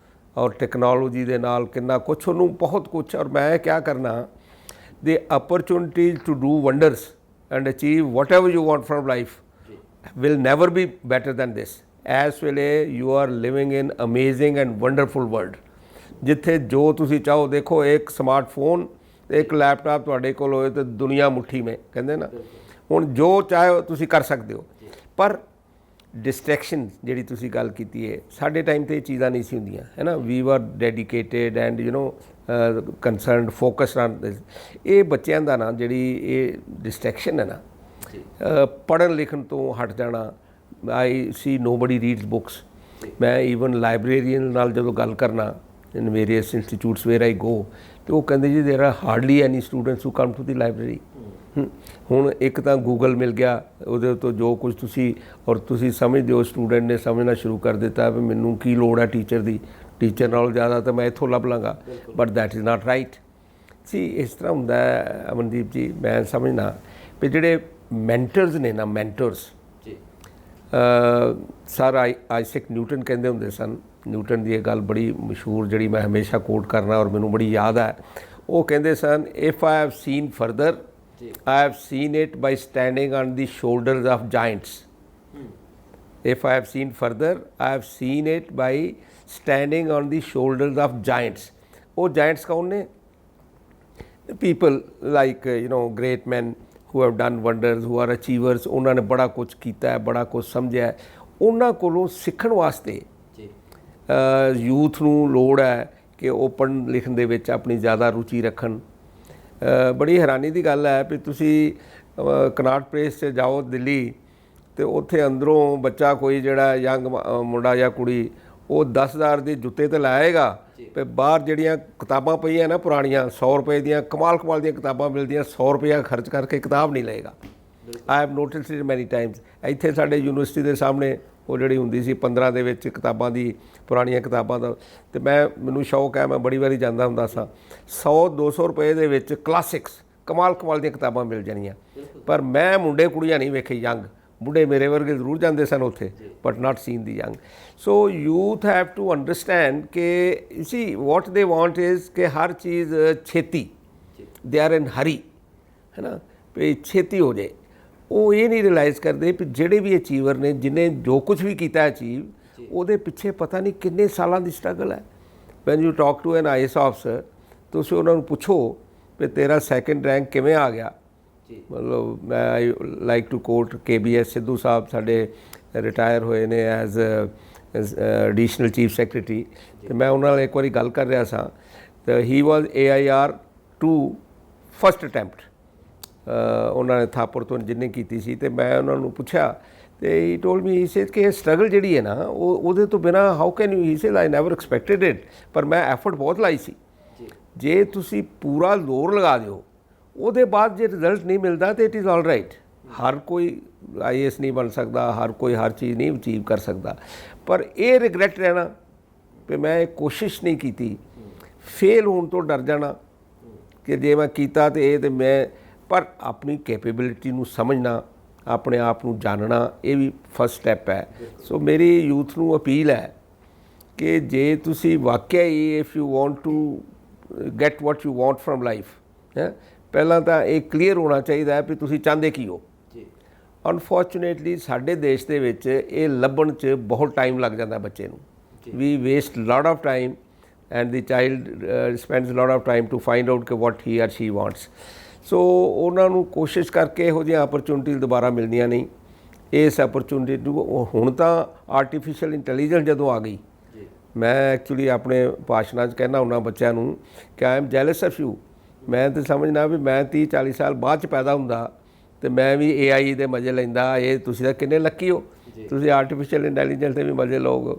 ਔਰ ਟੈਕਨੋਲੋਜੀ ਦੇ ਨਾਲ ਕਿੰਨਾ ਕੁਛ ਉਹਨੂੰ ਬਹੁਤ ਕੁਛ। ਔਰ ਮੈਂ ਕਿਆ ਕਰਨਾ, the opportunities to do wonders and achieve whatever you want from life will never be better than this। ਇਸ ਵੇਲੇ you are living in amazing and wonderful world, ਜਿੱਥੇ ਜੋ ਤੁਸੀਂ ਚਾਹੋ। ਦੇਖੋ ਇੱਕ ਸਮਾਰਟਫੋਨ ਤੇ ਇੱਕ ਲੈਪਟਾਪ ਤੁਹਾਡੇ ਕੋਲ ਹੋਏ ਤੇ ਦੁਨੀਆ ਮੁੱਠੀ ਮੇ ਕਹਿੰਦੇ ਨਾ। ਹੁਣ ਜੋ ਚਾਹੋ ਤੁਸੀਂ ਕਰ ਸਕਦੇ ਹੋ। ਪਰ ਡਿਸਟਰੈਕਸ਼ਨ ਜਿਹੜੀ ਤੁਸੀਂ ਗੱਲ ਕੀਤੀ ਹੈ, ਸਾਡੇ ਟਾਈਮ 'ਤੇ ਇਹ ਚੀਜ਼ਾਂ ਨਹੀਂ ਸੀ ਹੁੰਦੀਆਂ ਹੈ ਨਾ। We are dedicated and you know concerned, focused on this. ਇਹ ਬੱਚਿਆਂ ਦਾ ਨਾ ਜਿਹੜੀ ਇਹ ਡਿਸਟਰੈਕਸ਼ਨ ਹੈ ਨਾ, ਪੜ੍ਹਨ ਲਿਖਣ ਤੋਂ ਹਟ ਜਾਣਾ। I see nobody reads books. ਮੈਂ ਈਵਨ ਲਾਇਬ੍ਰੇਰੀਅਨ ਨਾਲ ਜਦੋਂ ਗੱਲ ਕਰਨਾ in various institutes where I go, ਤੇ ਉਹ ਕਹਿੰਦੇ ਜੀ there are hardly any students who come to the library. ਹੁਣ ਇੱਕ ਤਾਂ ਗੂਗਲ ਮਿਲ ਗਿਆ, ਉਹਦੇ ਤੋਂ ਜੋ ਕੁਝ ਤੁਸੀਂ ਔਰ ਤੁਸੀਂ ਸਮਝਦੇ ਹੋ, ਸਟੂਡੈਂਟ ਨੇ ਸਮਝਣਾ ਸ਼ੁਰੂ ਕਰ ਦਿੱਤਾ ਵੀ ਮੈਨੂੰ ਕੀ ਲੋੜ ਹੈ ਟੀਚਰ ਦੀ, ਟੀਚਰ ਨਾਲੋਂ ਜ਼ਿਆਦਾ ਤਾਂ ਮੈਂ ਇੱਥੋਂ ਲੱਭ ਲਾਂਗਾ। But that is not right. ਸੀ ਇਸ ਤਰ੍ਹਾਂ ਹੁੰਦਾ ਹੈ ਅਮਨਦੀਪ ਜੀ। ਮੈਂ ਸਮਝਣਾ ਵੀ ਜਿਹੜੇ ਮੈਂਟਰਸ ਨੇ ਨਾ, ਮੈਂਟਰਸ, ਸਰ ਆਈਜ਼ੈਕ ਨਿਊਟਨ ਕਹਿੰਦੇ ਹੁੰਦੇ ਸਨ। ਨਿਊਟਨ ਦੀ ਇਹ ਗੱਲ ਬੜੀ ਮਸ਼ਹੂਰ ਜਿਹੜੀ ਮੈਂ ਹਮੇਸ਼ਾ ਕੋਟ ਕਰਨਾ ਔਰ ਮੈਨੂੰ ਬੜੀ ਯਾਦ ਹੈ। ਉਹ ਕਹਿੰਦੇ ਸਨ, if I have seen further I have seen it by standing on the shoulders of giants. If I have seen further, I have seen it by standing on the shoulders of giants. Oh, giants kaun ne? People like great men who have done wonders, who are achievers, ਉਹਨਾਂ ਨੇ ਬੜਾ ਕੁਝ ਕੀਤਾ ਹੈ, ਬੜਾ ਕੁਝ ਸਮਝਿਆ। ਉਹਨਾਂ ਕੋਲੋਂ ਸਿੱਖਣ ਵਾਸਤੇ ਯੂਥ ਨੂੰ ਲੋੜ ਹੈ ਕਿ ਉਹ ਪੜ੍ਹਨ ਲਿਖਣ ਦੇ ਵਿੱਚ ਆਪਣੀ ਜ਼ਿਆਦਾ ਰੁਚੀ ਰੱਖਣ। ਬੜੀ ਹੈਰਾਨੀ ਦੀ ਗੱਲ ਹੈ ਵੀ ਤੁਸੀਂ ਕਨਾਟ ਪਲੇਸ 'ਚ ਜਾਓ ਦਿੱਲੀ, ਅਤੇ ਉੱਥੇ ਅੰਦਰੋਂ ਬੱਚਾ ਕੋਈ ਜਿਹੜਾ ਯੰਗ ਮੁੰਡਾ ਜਾਂ ਕੁੜੀ ਉਹ 10,000 ਦੇ ਜੁੱਤੇ ਤਾਂ ਲਾਏਗਾ, ਅਤੇ ਬਾਹਰ ਜਿਹੜੀਆਂ ਕਿਤਾਬਾਂ ਪਈਆਂ ਨਾ ਪੁਰਾਣੀਆਂ 100 ਰੁਪਏ ਦੀਆਂ ਕਮਾਲ ਦੀਆਂ ਕਿਤਾਬਾਂ ਮਿਲਦੀਆਂ, 100 ਰੁਪਇਆ ਖਰਚ ਕਰਕੇ ਕਿਤਾਬ ਨਹੀਂ ਲਏਗਾ। I have noticed it many times. ਇੱਥੇ ਸਾਡੇ ਯੂਨੀਵਰਸਿਟੀ ਦੇ ਸਾਹਮਣੇ ਉਹ ਜਿਹੜੀ ਹੁੰਦੀ ਸੀ 15 ਦੇ ਵਿੱਚ ਕਿਤਾਬਾਂ ਦੀ, ਪੁਰਾਣੀਆਂ ਕਿਤਾਬਾਂ ਦਾ, ਅਤੇ ਮੈਨੂੰ ਸ਼ੌਕ ਹੈ, ਮੈਂ ਬੜੀ ਵਾਰੀ ਜਾਂਦਾ ਹੁੰਦਾ ਸਾਂ। 100-200 ਰੁਪਏ ਦੇ ਵਿੱਚ ਕਲਾਸਿਕਸ ਕਮਾਲ ਦੀਆਂ ਕਿਤਾਬਾਂ ਮਿਲ ਜਾਣੀਆਂ। ਪਰ ਮੈਂ ਮੁੰਡੇ ਕੁੜੀਆਂ ਨਹੀਂ ਵੇਖੇ ਯੰਗ, ਮੁੰਡੇ ਮੇਰੇ ਵਰਗੇ ਜ਼ਰੂਰ ਜਾਂਦੇ ਸਨ ਉੱਥੇ, but not seen the young. So youth have to understand ਕਿ you see what they want is ਕਿ ਹਰ ਚੀਜ਼ ਛੇਤੀ, ਦੇ ਆਰ ਇਨ ਹਰੀ, ਹੈ ਨਾ, ਵੀ ਛੇਤੀ ਹੋ ਜਾਏ। ਉਹ ਇਹ ਨਹੀਂ ਰਿਅਲਾਈਜ਼ ਕਰਦੇ ਵੀ ਜਿਹੜੇ ਵੀ ਅਚੀਵਰ ਨੇ, ਜਿਹਨੇ ਜੋ ਕੁਝ ਵੀ ਕੀਤਾ ਅਚੀਵ, ਉਹਦੇ ਪਿੱਛੇ ਪਤਾ ਨਹੀਂ ਕਿੰਨੇ ਸਾਲਾਂ ਦੀ ਸਟਰਗਲ ਹੈ। When you talk to an IAS officer, ਤੁਸੀਂ ਉਹਨਾਂ ਨੂੰ ਪੁੱਛੋ ਵੀ ਤੇਰਾ 2nd ਰੈਂਕ ਕਿਵੇਂ ਆ ਗਿਆ। ਮਤਲਬ ਮੈਂ I like to quote KBS Sidhu Sahib, ਸਾਡੇ ਰਿਟਾਇਰ ਹੋਏ ਨੇ ਐਜ਼ ਐਡੀਸ਼ਨਲ ਚੀਫ ਸੈਕਟਰੀ, ਅਤੇ ਮੈਂ ਉਹਨਾਂ ਨਾਲ ਇੱਕ ਵਾਰੀ ਗੱਲ ਕਰ ਰਿਹਾ ਸਾਂ, ਤਾਂ ਹੀ ਵਾਜ਼ AIR 2 ਫਸਟ ਅਟੈਂਪਟ, ਉਹਨਾਂ ਨੇ ਥਾਪਰ ਤੋਂ ਜਿੰਨੇ ਕੀਤੀ ਸੀ। ਅਤੇ ਮੈਂ ਉਹਨਾਂ ਨੂੰ ਪੁੱਛਿਆ, ਅਤੇ ਹੀ ਟੋਲਡ ਮੀ, ਹੀ ਸੇਡ ਕਿ ਸਟਰਗਲ ਜਿਹੜੀ ਹੈ ਨਾ ਉਹਦੇ ਤੋਂ ਬਿਨਾਂ how can you, he side I never expected it, ਪਰ ਮੈਂ ਐਫਰਟ ਬਹੁਤ ਲਾਈ ਸੀ। ਜੇ ਤੁਸੀਂ ਪੂਰਾ ਜ਼ੋਰ ਲਗਾ ਦਿਓ, ਉਹਦੇ ਬਾਅਦ ਜੇ ਰਿਜ਼ਲਟ ਨਹੀਂ ਮਿਲਦਾ ਤਾਂ ਇਟ ਇਜ਼ ਆਲ ਰਾਈਟ। ਹਰ ਕੋਈ IAS ਨਹੀਂ ਬਣ ਸਕਦਾ, ਹਰ ਕੋਈ ਹਰ ਚੀਜ਼ ਨਹੀਂ ਅਚੀਵ ਕਰ ਸਕਦਾ, ਪਰ ਇਹ ਰਿਗਰੈਟ ਰਹਿਣਾ ਵੀ ਮੈਂ ਇਹ ਕੋਸ਼ਿਸ਼ ਨਹੀਂ ਕੀਤੀ, ਫੇਲ ਹੋਣ ਤੋਂ ਡਰ ਜਾਣਾ ਕਿ ਜੇ ਮੈਂ ਕੀਤਾ ਤਾਂ ਇਹ, ਤਾਂ ਮੈਂ, ਪਰ ਆਪਣੀ ਕੈਪੇਬਿਲਿਟੀ ਨੂੰ ਸਮਝਣਾ, ਆਪਣੇ ਆਪ ਨੂੰ ਜਾਣਨਾ, ਇਹ ਵੀ ਫਸਟ ਸਟੈਪ ਹੈ। ਸੋ ਮੇਰੀ ਯੂਥ ਨੂੰ ਅਪੀਲ ਹੈ ਕਿ ਜੇ ਤੁਸੀਂ ਵਾਕਿਆ ਹੀ if you want to get what you want from life, ਹੈ, ਪਹਿਲਾਂ ਤਾਂ ਇਹ ਕਲੀਅਰ ਹੋਣਾ ਚਾਹੀਦਾ ਹੈ ਵੀ ਤੁਸੀਂ ਚਾਹੁੰਦੇ ਕੀ ਹੋ। ਅਨਫੋਰਚੂਨੇਟਲੀ ਸਾਡੇ ਦੇਸ਼ ਦੇ ਵਿੱਚ ਇਹ ਲੱਭਣ 'ਚ ਬਹੁਤ ਟਾਈਮ ਲੱਗ ਜਾਂਦਾ ਬੱਚੇ ਨੂੰ। We waste lot of time and the child spends lot of time to find out ਕਿ what he or she wants. So ਉਹਨਾਂ ਨੂੰ ਕੋਸ਼ਿਸ਼ ਕਰਕੇ ਇਹੋ ਜਿਹੀਆਂ ਅਪਰਚੁਨਿਟੀਜ਼ ਦੁਬਾਰਾ ਮਿਲਦੀਆਂ ਨਹੀਂ। ਇਸ ਅਪਰਚੁਨਿਟੀ ਨੂੰ ਹੁਣ ਤਾਂ ਆਰਟੀਫਿਸ਼ੀਅਲ ਇੰਟੈਲੀਜੈਂਸ ਜਦੋਂ ਆ ਗਈ, ਮੈਂ ਐਕਚੁਅਲੀ ਆਪਣੇ ਭਾਸ਼ਣਾਂ 'ਚ ਕਹਿੰਦਾ ਹੁੰਦਾ ਬੱਚਿਆਂ ਨੂੰ ਕਿ I M jealous of you. ਮੈਂ ਤਾਂ ਸਮਝਣਾ ਵੀ ਮੈਂ 30-40 ਸਾਲ ਬਾਅਦ 'ਚ ਪੈਦਾ ਹੁੰਦਾ ਅਤੇ ਮੈਂ ਵੀ AI ਦੇ ਮਜ਼ੇ ਲੈਂਦਾ। ਇਹ ਤੁਸੀਂ ਤਾਂ ਕਿੰਨੇ ਲੱਕੀ ਹੋ, ਤੁਸੀਂ ਆਰਟੀਫਿਸ਼ੀਅਲ ਇੰਟੈਲੀਜੈਂਸ ਦੇ ਵੀ ਮਜ਼ੇ ਲਓਗੇ।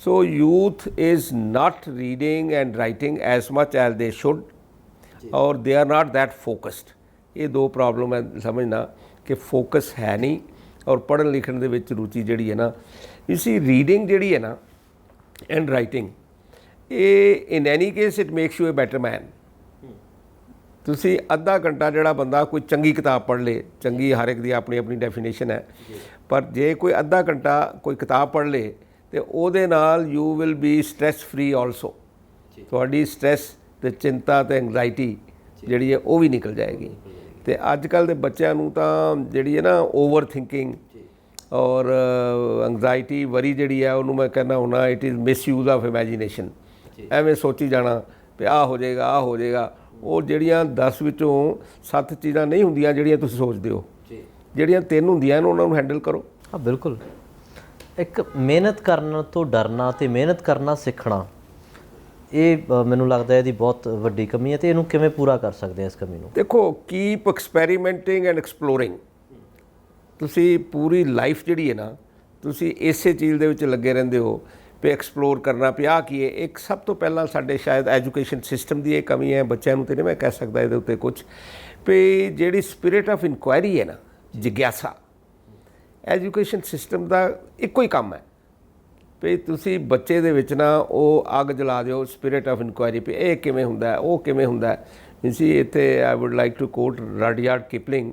So youth is not reading and writing as much as they should, or they are not that focused. ਇਹ ਦੋ ਪ੍ਰੋਬਲਮ ਹੈ ਸਮਝਣਾ ਕਿ ਫੋਕਸ ਹੈ ਨਹੀਂ, ਔਰ ਪੜ੍ਹਨ ਲਿਖਣ ਦੇ ਵਿੱਚ ਰੁਚੀ ਜਿਹੜੀ ਹੈ ਨਾ, ਇਸੀ ਰੀਡਿੰਗ ਜਿਹੜੀ ਹੈ ਨਾ ਐਂਡ ਰਾਈਟਿੰਗ, ਇਹ in any case it makes you a better man. ਤੁਸੀਂ ਅੱਧਾ ਘੰਟਾ ਜਿਹੜਾ ਬੰਦਾ ਕੋਈ ਚੰਗੀ ਕਿਤਾਬ ਪੜ੍ਹ ਲੇ, ਚੰਗੀ ਹਰ ਇੱਕ ਦੀ ਆਪਣੀ ਆਪਣੀ ਡੈਫੀਨੇਸ਼ਨ ਹੈ, ਪਰ ਜੇ ਕੋਈ ਅੱਧਾ ਘੰਟਾ ਕੋਈ ਕਿਤਾਬ ਪੜ੍ਹ ਲੇ ਅਤੇ ਉਹਦੇ ਨਾਲ you will be stress free also. ਤੁਹਾਡੀ ਸਟ੍ਰੈਸ ਅਤੇ ਚਿੰਤਾ ਅਤੇ ਐਂਗਜ਼ਾਇਟੀ ਜਿਹੜੀ ਹੈ ਉਹ ਵੀ ਨਿਕਲ ਜਾਏਗੀ। ਅਤੇ ਅੱਜ ਕੱਲ੍ਹ ਦੇ ਬੱਚਿਆਂ ਨੂੰ ਤਾਂ ਜਿਹੜੀ ਹੈ ਨਾ ਓਵਰ ਥਿੰਕਿੰਗ ਔਰ ਐਂਗਜ਼ਾਇਟੀ ਵਰੀ ਜਿਹੜੀ ਹੈ, ਉਹਨੂੰ ਮੈਂ ਕਹਿੰਦਾ ਹੁੰਦਾ it is misuse of imagination. ਐਵੇਂ ਸੋਚੀ ਜਾਣਾ ਵੀ ਆਹ ਹੋ ਜਾਏਗਾ, ਆਹ ਹੋ ਜਾਏਗਾ। ਉਹ ਜਿਹੜੀਆਂ 10 ਵਿੱਚੋਂ 7 ਚੀਜ਼ਾਂ ਨਹੀਂ ਹੁੰਦੀਆਂ ਜਿਹੜੀਆਂ ਤੁਸੀਂ ਸੋਚਦੇ ਹੋ, ਜਿਹੜੀਆਂ 3 ਹੁੰਦੀਆਂ ਨੇ ਉਹਨਾਂ ਨੂੰ ਹੈਂਡਲ ਕਰੋ। ਹਾਂ ਬਿਲਕੁਲ। ਇੱਕ ਮਿਹਨਤ ਕਰਨ ਤੋਂ ਡਰਨਾ ਅਤੇ ਮਿਹਨਤ ਕਰਨਾ ਸਿੱਖਣਾ, ਇਹ ਮੈਨੂੰ ਲੱਗਦਾ ਇਹਦੀ ਬਹੁਤ ਵੱਡੀ ਕਮੀ ਹੈ, ਅਤੇ ਇਹਨੂੰ ਕਿਵੇਂ ਪੂਰਾ ਕਰ ਸਕਦੇ ਹਾਂ ਇਸ ਕਮੀ ਨੂੰ? ਦੇਖੋ, ਕੀਪ ਐਕਸਪੈਰੀਮੈਂਟਿੰਗ ਐਂਡ ਐਕਸਪਲੋਰਿੰਗ। ਤੁਸੀਂ ਪੂਰੀ ਲਾਈਫ ਜਿਹੜੀ ਹੈ ਨਾ, ਤੁਸੀਂ ਇਸੇ ਚੀਜ਼ ਦੇ ਵਿੱਚ ਲੱਗੇ ਰਹਿੰਦੇ ਹੋ ਵੀ ਐਕਸਪਲੋਰ ਕਰਨਾ ਪਿਆ ਕੀ ਹੈ। ਇੱਕ ਸਭ ਤੋਂ ਪਹਿਲਾਂ ਸਾਡੇ ਸ਼ਾਇਦ ਐਜੂਕੇਸ਼ਨ ਸਿਸਟਮ ਦੀ ਇਹ ਕਮੀ ਹੈ, ਬੱਚਿਆਂ ਨੂੰ ਤਾਂ ਨਹੀਂ ਮੈਂ ਕਹਿ ਸਕਦਾ ਇਹਦੇ ਉੱਤੇ ਕੁਝ, ਵੀ ਜਿਹੜੀ ਸਪਿਰਿਟ ਆਫ ਇਨਕੁਆਇਰੀ ਹੈ ਨਾ, ਜਿਗਿਆਸਾ, ਐਜੂਕੇਸ਼ਨ ਸਿਸਟਮ ਦਾ ਇੱਕੋ ਹੀ ਕੰਮ ਹੈ ਵੀ ਤੁਸੀਂ ਬੱਚੇ ਦੇ ਵਿੱਚ ਨਾ ਉਹ ਅੱਗ ਜਲਾ ਦਿਓ, ਸਪਿਰਿਟ ਆਫ ਇਨਕੁਆਇਰੀ, ਵੀ ਇਹ ਕਿਵੇਂ ਹੁੰਦਾ, ਉਹ ਕਿਵੇਂ ਹੁੰਦਾ। ਤੁਸੀਂ ਇੱਥੇ I would like to quote Rudyard Kipling.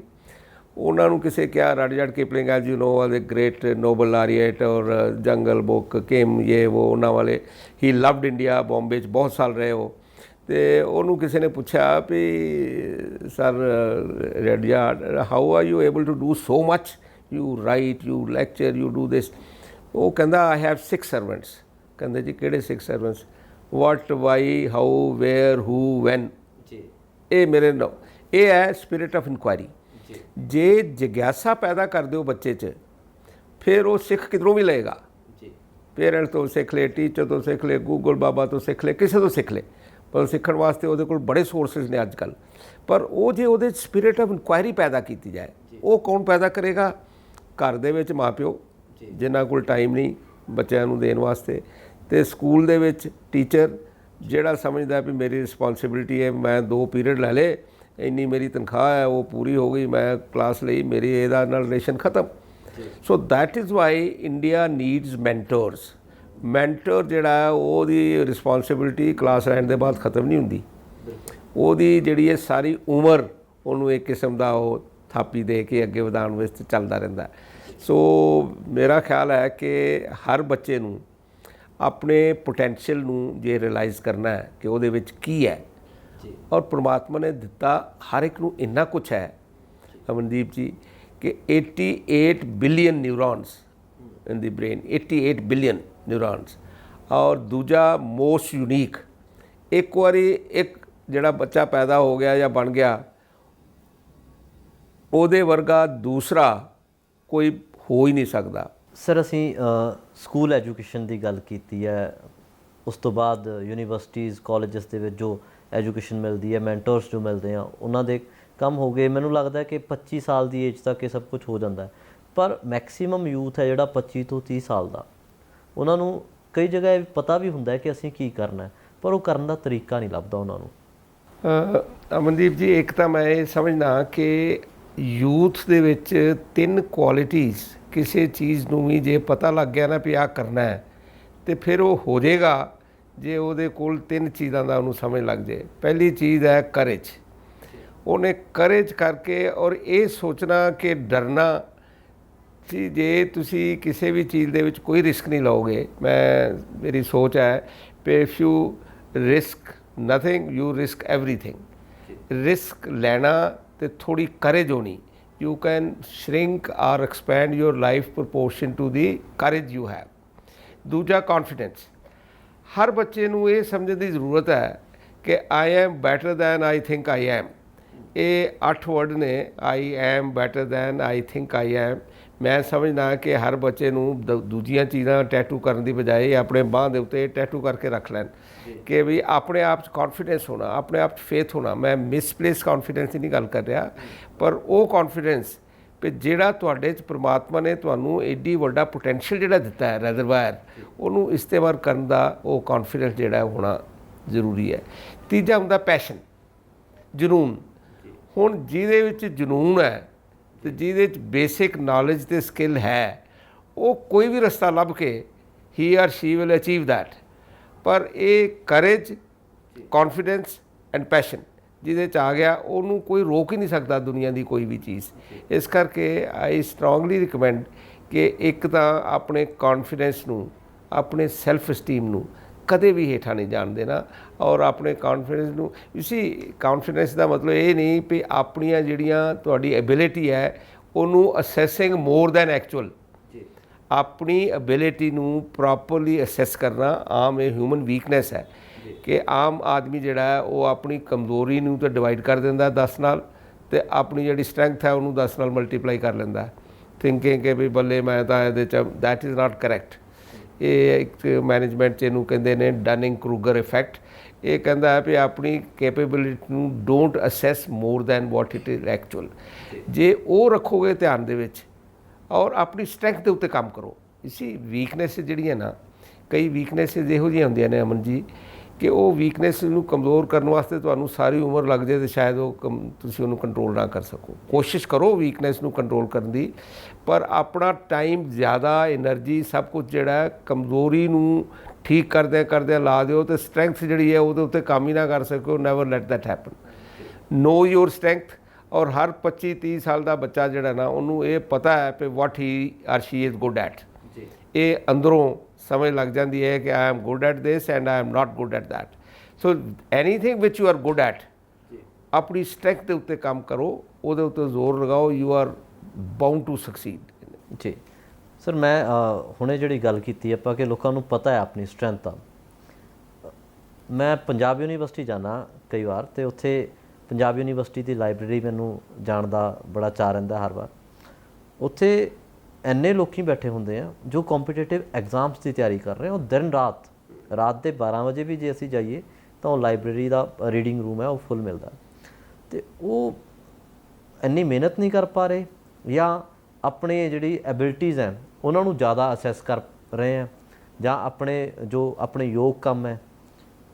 ਉਹਨਾਂ ਨੂੰ ਕਿਸੇ ਕਿਹਾ, Rudyard Kipling as you know was a great Nobel laureate ਔਰ ਜੰਗਲ ਬੁੱਕ ਕਿਮ ਇਹ ਉਹ, ਉਹਨਾਂ ਵਾਲੇ। ਹੀ ਲਵਡ ਇੰਡੀਆ, ਬੰਬੇ 'ਚ ਬਹੁਤ ਸਾਲ ਰਹੇ ਉਹ। ਅਤੇ ਉਹਨੂੰ ਕਿਸੇ ਨੇ ਪੁੱਛਿਆ ਵੀ sir Rudyard, how are you able to do so much, you write, you lecture, you do this. ਉਹ ਕਹਿੰਦਾ ਆਈ ਹੈਵ 6 ਸਰਵੈਂਟਸ। ਕਹਿੰਦੇ ਜੀ ਕਿਹੜੇ 6 servants? What, why, how, where, who, when. ਇਹ ਮੇਰੇ ਇਹ ਹੈ ਸਪਿਰਿਟ ਆਫ ਇਨਕੁਆਇਰੀ। ਜੇ ਜਿਗਿਆਸਾ ਪੈਦਾ ਕਰ ਦਿਓ ਬੱਚੇ 'ਚ, ਫਿਰ ਉਹ ਸਿੱਖ ਕਿਧਰੋਂ ਵੀ ਲਏਗਾ। ਪੇਰੈਂਟਸ ਤੋਂ ਸਿੱਖ ਲੇ, ਟੀਚਰ ਤੋਂ ਸਿੱਖ ਲੇ, ਗੂਗਲ ਬਾਬਾ ਤੋਂ ਸਿੱਖ ਲੇ, ਕਿਸੇ ਤੋਂ ਸਿੱਖ ਲੇ, ਪਰ ਸਿੱਖਣ ਵਾਸਤੇ ਉਹਦੇ ਕੋਲ ਬੜੇ ਸੋਰਸਿਸ ਨੇ ਅੱਜ ਕੱਲ੍ਹ। ਪਰ ਉਹ ਜੇ ਉਹਦੇ ਸਪਿਰਿਟ ਆਫ ਇਨਕੁਆਇਰੀ ਪੈਦਾ ਕੀਤੀ ਜਾਏ, ਉਹ ਕੌਣ ਪੈਦਾ ਕਰੇਗਾ? ਘਰ ਦੇ ਵਿੱਚ ਮਾਂ ਪਿਓ ਜਿਨ੍ਹਾਂ ਕੋਲ ਟਾਈਮ ਨਹੀਂ ਬੱਚਿਆਂ ਨੂੰ ਦੇਣ ਵਾਸਤੇ, ਤੇ ਸਕੂਲ ਦੇ ਵਿੱਚ ਟੀਚਰ ਜਿਹੜਾ ਸਮਝਦਾ ਵੀ ਮੇਰੀ ਰਿਸਪੌਂਸਿਬਿਲਿਟੀ ਹੈ, ਮੈਂ 2 ਪੀਰੀਅਡ ਲੈ ਲਏ, ਇੰਨੀ ਮੇਰੀ ਤਨਖਾਹ ਹੈ, ਉਹ ਪੂਰੀ ਹੋ ਗਈ, ਮੈਂ ਕਲਾਸ ਲਈ, ਮੇਰੀ ਇਹਦਾ ਨਾਲ ਰਿਲੇਸ਼ਨ ਖਤਮ। So that is why India needs mentors. Mentor ਜਿਹੜਾ ਉਹਦੀ ਰਿਸਪੌਂਸਿਬਿਲਿਟੀ ਕਲਾਸ ਲੈਣ ਦੇ ਬਾਅਦ ਖਤਮ ਨਹੀਂ ਹੁੰਦੀ, ਉਹਦੀ ਜਿਹੜੀ ਹੈ ਸਾਰੀ ਉਮਰ ਉਹਨੂੰ ਇੱਕ ਕਿਸਮ ਦਾ ਉਹ ਥਾਪੀ ਦੇ ਕੇ ਅੱਗੇ ਵਧਾਉਣ ਵਿੱਚ ਚੱਲਦਾ ਰਹਿੰਦਾ। ਸੋ ਮੇਰਾ ਖਿਆਲ ਹੈ ਕਿ ਹਰ ਬੱਚੇ ਨੂੰ ਆਪਣੇ ਪੋਟੈਂਸ਼ੀਅਲ ਨੂੰ ਜੇ ਰਿਅਲਾਈਜ਼ ਕਰਨਾ ਹੈ ਕਿ ਉਹਦੇ ਵਿੱਚ ਕੀ ਹੈ, ਔਰ ਪ੍ਰਮਾਤਮਾ ਨੇ ਦਿੱਤਾ ਹਰ ਇੱਕ ਨੂੰ ਇੰਨਾ ਕੁਛ ਹੈ ਅਮਨਦੀਪ ਜੀ ਕਿ 88 ਬਿਲੀਅਨ ਨਿਊਰੋਨਸ ਇਨ ਦੀ ਬ੍ਰੇਨ, 88 ਬਿਲੀਅਨ ਨਿਊਰੋਨਸ। ਔਰ ਦੂਜਾ ਮੋਸਟ ਯੂਨੀਕ, ਇੱਕ ਵਾਰੀ ਇੱਕ ਜਿਹੜਾ ਬੱਚਾ ਪੈਦਾ ਹੋ ਗਿਆ ਜਾਂ ਬਣ ਗਿਆ, ਉਹਦੇ ਵਰਗਾ ਦੂਸਰਾ ਕੋਈ ਹੋ ਹੀ ਨਹੀਂ ਸਕਦਾ। ਸਰ ਅਸੀਂ ਸਕੂਲ ਐਜੂਕੇਸ਼ਨ ਦੀ ਗੱਲ ਕੀਤੀ ਹੈ, ਉਸ ਤੋਂ ਬਾਅਦ ਯੂਨੀਵਰਸਿਟੀਜ਼ ਕਾਲਜਸ ਦੇ ਵਿੱਚ ਜੋ ਐਜੂਕੇਸ਼ਨ ਮਿਲਦੀ ਹੈ, ਮੈਂਟਰਸ ਜੋ ਮਿਲਦੇ ਆ, ਉਹਨਾਂ ਦੇ ਕੰਮ ਹੋ ਗਏ। ਮੈਨੂੰ ਲੱਗਦਾ ਕਿ 25 ਸਾਲ ਦੀ ਏਜ ਤੱਕ ਇਹ ਸਭ ਕੁਝ ਹੋ ਜਾਂਦਾ ਹੈ, ਪਰ ਮੈਕਸੀਮਮ ਯੂਥ ਹੈ ਜਿਹੜਾ 25 ਤੋਂ 30 ਸਾਲ ਦਾ, ਉਹਨਾਂ ਨੂੰ ਕਈ ਜਗ੍ਹਾ ਇਹ ਪਤਾ ਵੀ ਹੁੰਦਾ ਹੈ ਕਿ ਅਸੀਂ ਕੀ ਕਰਨਾ ਹੈ, ਪਰ ਉਹ ਕਰਨ ਦਾ ਤਰੀਕਾ ਨਹੀਂ ਲੱਭਦਾ ਉਹਨਾਂ ਨੂੰ। ਅਮਨਦੀਪ ਜੀ, ਇੱਕ ਤਾਂ ਮੈਂ ਇਹ ਸਮਝਦਾ ਕਿ ਯੂਥ ਦੇ ਵਿੱਚ 3 ਕੁਆਲਿਟੀਜ਼ ਕਿਸੇ ਚੀਜ਼ ਨੂੰ ਵੀ ਜੇ ਪਤਾ ਲੱਗ ਗਿਆ ਨਾ ਵੀ ਆਹ ਕਰਨਾ ਹੈ, ਤੇ ਫਿਰ ਉਹ ਹੋ ਜਾਏਗਾ ਜੇ ਉਹਦੇ ਕੋਲ 3 ਚੀਜ਼ਾਂ ਦਾ ਉਹਨੂੰ ਸਮਝ ਲੱਗ ਜਾਏ। ਪਹਿਲੀ ਚੀਜ਼ ਹੈ ਕਰੇਜ। ਉਹਨੇ ਕਰੇਜ ਕਰਕੇ ਔਰ ਇਹ ਸੋਚਣਾ ਕਿ ਡਰਨਾ ਸੀ, ਜੇ ਤੁਸੀਂ ਕਿਸੇ ਵੀ ਚੀਜ਼ ਦੇ ਵਿੱਚ ਕੋਈ ਰਿਸਕ ਨਹੀਂ ਲਓਗੇ, ਮੇਰੀ ਸੋਚ ਹੈ ਕਿ if you risk nothing you risk everything. Risk ਲੈਣਾ ਤੇ ਥੋੜੀ ਕਰੇਜ ਹੋਣੀ, you can shrink or expand your life proportion to the courage you have। ਦੂਜਾ ਕੌਨਫੀਡੈਂਸ। ਹਰ ਬੱਚੇ ਨੂੰ ਇਹ ਸਮਝਣ ਦੀ ਜ਼ਰੂਰਤ ਹੈ ਕਿ I am better than I think I am. ਇਹ 8 ਵਰਡ ਨੇ, I am better than I think I am. ਮੈਂ ਸਮਝਦਾ ਕਿ ਹਰ ਬੱਚੇ ਨੂੰ ਦੂਜੀਆਂ ਚੀਜ਼ਾਂ ਟੈਟੂ ਕਰਨ ਦੀ ਬਜਾਏ ਆਪਣੇ ਬਾਂਹ ਦੇ ਉੱਤੇ ਟੈਟੂ ਕਰਕੇ ਰੱਖ ਲੈਣ ਕਿ ਵੀ ਆਪਣੇ ਆਪ 'ਚ ਕੌਨਫੀਡੈਂਸ ਹੋਣਾ, ਆਪਣੇ ਆਪ 'ਚ ਫੇਥ ਹੋਣਾ। ਮੈਂ ਮਿਸਪਲੇਸ ਕੌਨਫੀਡੈਂਸ ਦੀ ਨਹੀਂ ਗੱਲ ਕਰ ਰਿਹਾ, ਪਰ ਉਹ ਕੌਨਫੀਡੈਂਸ ਕਿ ਜਿਹੜਾ ਤੁਹਾਡੇ 'ਚ ਪ੍ਰਮਾਤਮਾ ਨੇ ਤੁਹਾਨੂੰ ਐਡੀ ਵੱਡਾ ਪੋਟੈਂਸ਼ੀਅਲ ਜਿਹੜਾ ਦਿੱਤਾ ਹੈ ਰਿਜ਼ਰਵਾਇਰ, ਉਹਨੂੰ ਇਸਤੇਮਾਲ ਕਰਨ ਦਾ ਉਹ ਕੌਨਫੀਡੈਂਸ ਜਿਹੜਾ ਹੋਣਾ ਜ਼ਰੂਰੀ ਹੈ। ਤੀਜਾ ਹੁੰਦਾ ਪੈਸ਼ਨ, ਜਨੂਨ। ਹੁਣ ਜਿਹਦੇ ਵਿੱਚ ਜਨੂਨ ਹੈ ਤੇ ਜਿਹਦੇ 'ਚ ਬੇਸਿਕ ਨੌਲੇਜ ਤੇ ਸਕਿੱਲ ਹੈ, ਉਹ ਕੋਈ ਵੀ ਰਸਤਾ ਲੱਭ ਕੇ he or she will achieve that. ਪਰ ਇਹ ਕਰੇਜ, ਕੌਨਫੀਡੈਂਸ ਐਂਡ ਪੈਸ਼ਨ ਜਿਹਦੇ 'ਚ ਆ ਗਿਆ, ਉਹਨੂੰ ਕੋਈ ਰੋਕ ਹੀ ਨਹੀਂ ਸਕਦਾ ਦੁਨੀਆ ਦੀ ਕੋਈ ਵੀ ਚੀਜ਼। ਇਸ ਕਰਕੇ ਆਈ ਸਟਰੋਂਗਲੀ ਰਿਕਮੈਂਡ ਕਿ ਇੱਕ ਤਾਂ ਆਪਣੇ ਕੌਨਫੀਡੈਂਸ ਨੂੰ, ਆਪਣੇ ਸੈਲਫ ਸਟੀਮ ਨੂੰ ਕਦੇ ਵੀ ਹੇਠਾਂ ਨਹੀਂ ਜਾਣ ਦੇਣਾ, ਔਰ ਆਪਣੇ ਕੌਨਫੀਡੈਂਸ ਨੂੰ, ਤੁਸੀਂ ਕੌਨਫੀਡੈਂਸ ਦਾ ਮਤਲਬ ਇਹ ਨਹੀਂ ਵੀ ਆਪਣੀਆਂ ਜਿਹੜੀਆਂ ਤੁਹਾਡੀ ਐਬਿਲਿਟੀ ਹੈ ਉਹਨੂੰ ਅਸੈਸਿੰਗ ਮੋਰ ਦੈਨ ਐਕਚੁਅਲ। ਆਪਣੀ ਐਬਿਲਿਟੀ ਨੂੰ ਪ੍ਰੋਪਰਲੀ ਅਸੈਸ ਕਰਨਾ ਆਮ ਇਹ ਹਿਊਮਨ ਵੀਕਨੈਸ ਹੈ ਕਿ ਆਮ ਆਦਮੀ ਜਿਹੜਾ ਹੈ ਉਹ ਆਪਣੀ ਕਮਜ਼ੋਰੀ ਨੂੰ ਤਾਂ ਡਿਵਾਈਡ ਕਰ ਦਿੰਦਾ 10 ਨਾਲ, ਤੇ ਆਪਣੀ ਜਿਹੜੀ ਸਟਰੈਂਥ ਹੈ ਉਹਨੂੰ 10 ਨਾਲ ਮਲਟੀਪਲਾਈ ਕਰ ਲੈਂਦਾ, ਥਿੰਕਿੰਗ ਕਿ ਵੀ ਬੱਲੇ ਮੈਂ ਤਾਂ ਇਹਦੇ 'ਚ। That is not correct. ਇਹ ਇੱਕ ਮੈਨੇਜਮੈਂਟ 'ਚ ਇਹਨੂੰ ਕਹਿੰਦੇ ਨੇ ਡਨਿੰਗ ਕਰੂਗਰ ਇਫੈਕਟ। ਇਹ ਕਹਿੰਦਾ ਹੈ ਵੀ ਆਪਣੀ ਕੈਪੇਬਿਲਿਟੀ ਨੂੰ don't assess more than what it is actual. ਜੇ ਉਹ ਰੱਖੋਗੇ ਧਿਆਨ ਦੇ ਵਿੱਚ ਔਰ ਆਪਣੀ ਸਟਰੈਂਥ ਦੇ ਉੱਤੇ ਕੰਮ ਕਰੋ। ਇਸੀ ਵੀਕਨੈਸ ਜਿਹੜੀਆਂ ਨਾ, ਕਈ ਵੀਕਨੈਸ ਇਹੋ ਜਿਹੀਆਂ ਹੁੰਦੀਆਂ ਨੇ ਅਮਨ ਜੀ ਕਿ ਉਹ ਵੀਕਨੈਸ ਨੂੰ ਕਮਜ਼ੋਰ ਕਰਨ ਵਾਸਤੇ ਤੁਹਾਨੂੰ ਸਾਰੀ ਉਮਰ ਲੱਗ ਜਾਏ ਤੇ ਸ਼ਾਇਦ ਉਹ ਤੁਸੀਂ ਉਹਨੂੰ ਕੰਟਰੋਲ ਨਾ ਕਰ ਸਕੋ। ਕੋਸ਼ਿਸ਼ ਕਰੋ ਵੀਕਨੈਸ ਨੂੰ ਕੰਟਰੋਲ ਕਰਨ ਦੀ, ਪਰ ਆਪਣਾ ਟਾਈਮ ਜ਼ਿਆਦਾ, એનર્ਜੀ ਸਭ ਕੁਝ ਜਿਹੜਾ ਕਮਜ਼ੋਰੀ ਨੂੰ ਠੀਕ ਕਰਦਿਆਂ ਲਾ ਦਿਓ ਤੇ ਸਟਰੈਂਥ ਜਿਹੜੀ ਹੈ ਉਹਦੇ ਉੱਤੇ ਕੰਮ ਹੀ ਨਾ ਕਰ ਸਕੋ। Never let that happen. Know your strength. ਔਰ ਹਰ 25-30 ਸਾਲ ਦਾ ਬੱਚਾ ਜਿਹੜਾ ਨਾ, ਉਹਨੂੰ ਇਹ ਪਤਾ ਹੈ ਕਿ what he or she is good at. ਇਹ ਅੰਦਰੋਂ ਸਮਝ ਲੱਗ ਜਾਂਦੀ ਹੈ ਕਿ I am good at this and I am not good at that. So anything which you are good at, ਆਪਣੀ ਸਟਰੈਂਥ ਦੇ ਉੱਤੇ ਕੰਮ ਕਰੋ, ਉਹਦੇ ਉੱਤੇ ਜ਼ੋਰ ਲਗਾਓ, you are bound to succeed. ਜੀ ਸਰ, ਮੈਂ ਹੁਣੇ ਜਿਹੜੀ ਗੱਲ ਕੀਤੀ ਆਪਾਂ ਕਿ ਲੋਕਾਂ ਨੂੰ ਪਤਾ ਹੈ ਆਪਣੀ ਸਟਰੈਂਥ ਦਾ। ਮੈਂ ਪੰਜਾਬ ਯੂਨੀਵਰਸਿਟੀ ਜਾਣਾ ਕਈ ਵਾਰ, ਤੇ ਉੱਥੇ ਪੰਜਾਬ ਯੂਨੀਵਰਸਿਟੀ ਦੀ ਲਾਇਬ੍ਰੇਰੀ ਮੈਨੂੰ ਜਾਣ ਦਾ ਬੜਾ ਚਾਅ ਰਹਿੰਦਾ ਹਰ ਵਾਰ। ਉੱਥੇ ਇੰਨੇ ਲੋਕੀ ਬੈਠੇ ਹੁੰਦੇ ਆ ਜੋ ਕੰਪੀਟੀਟਿਵ ਐਗਜ਼ਾਮਸ ਦੀ ਤਿਆਰੀ ਕਰ ਰਹੇ ਆ, ਉਹ ਦਿਨ ਰਾਤ ਦੇ 12 ਵਜੇ ਵੀ ਜੇ ਅਸੀਂ ਜਾਈਏ ਤਾਂ ਉਹ ਲਾਇਬ੍ਰੇਰੀ ਦਾ ਰੀਡਿੰਗ ਰੂਮ ਹੈ ਉਹ ਫੁੱਲ ਮਿਲਦਾ। ਅਤੇ ਉਹ ਇੰਨੀ ਮਿਹਨਤ ਨਹੀਂ ਕਰ ਪਾ ਰਹੇ ਜਾਂ ਆਪਣੇ ਜਿਹੜੀ ਐਬਿਲਿਟੀਜ਼ ਹੈ ਉਹਨਾਂ ਨੂੰ ਜ਼ਿਆਦਾ ਅਸੈਸ ਕਰ ਰਹੇ ਆ, ਜਾਂ ਆਪਣੇ ਯੋਗ ਕੰਮ ਹੈ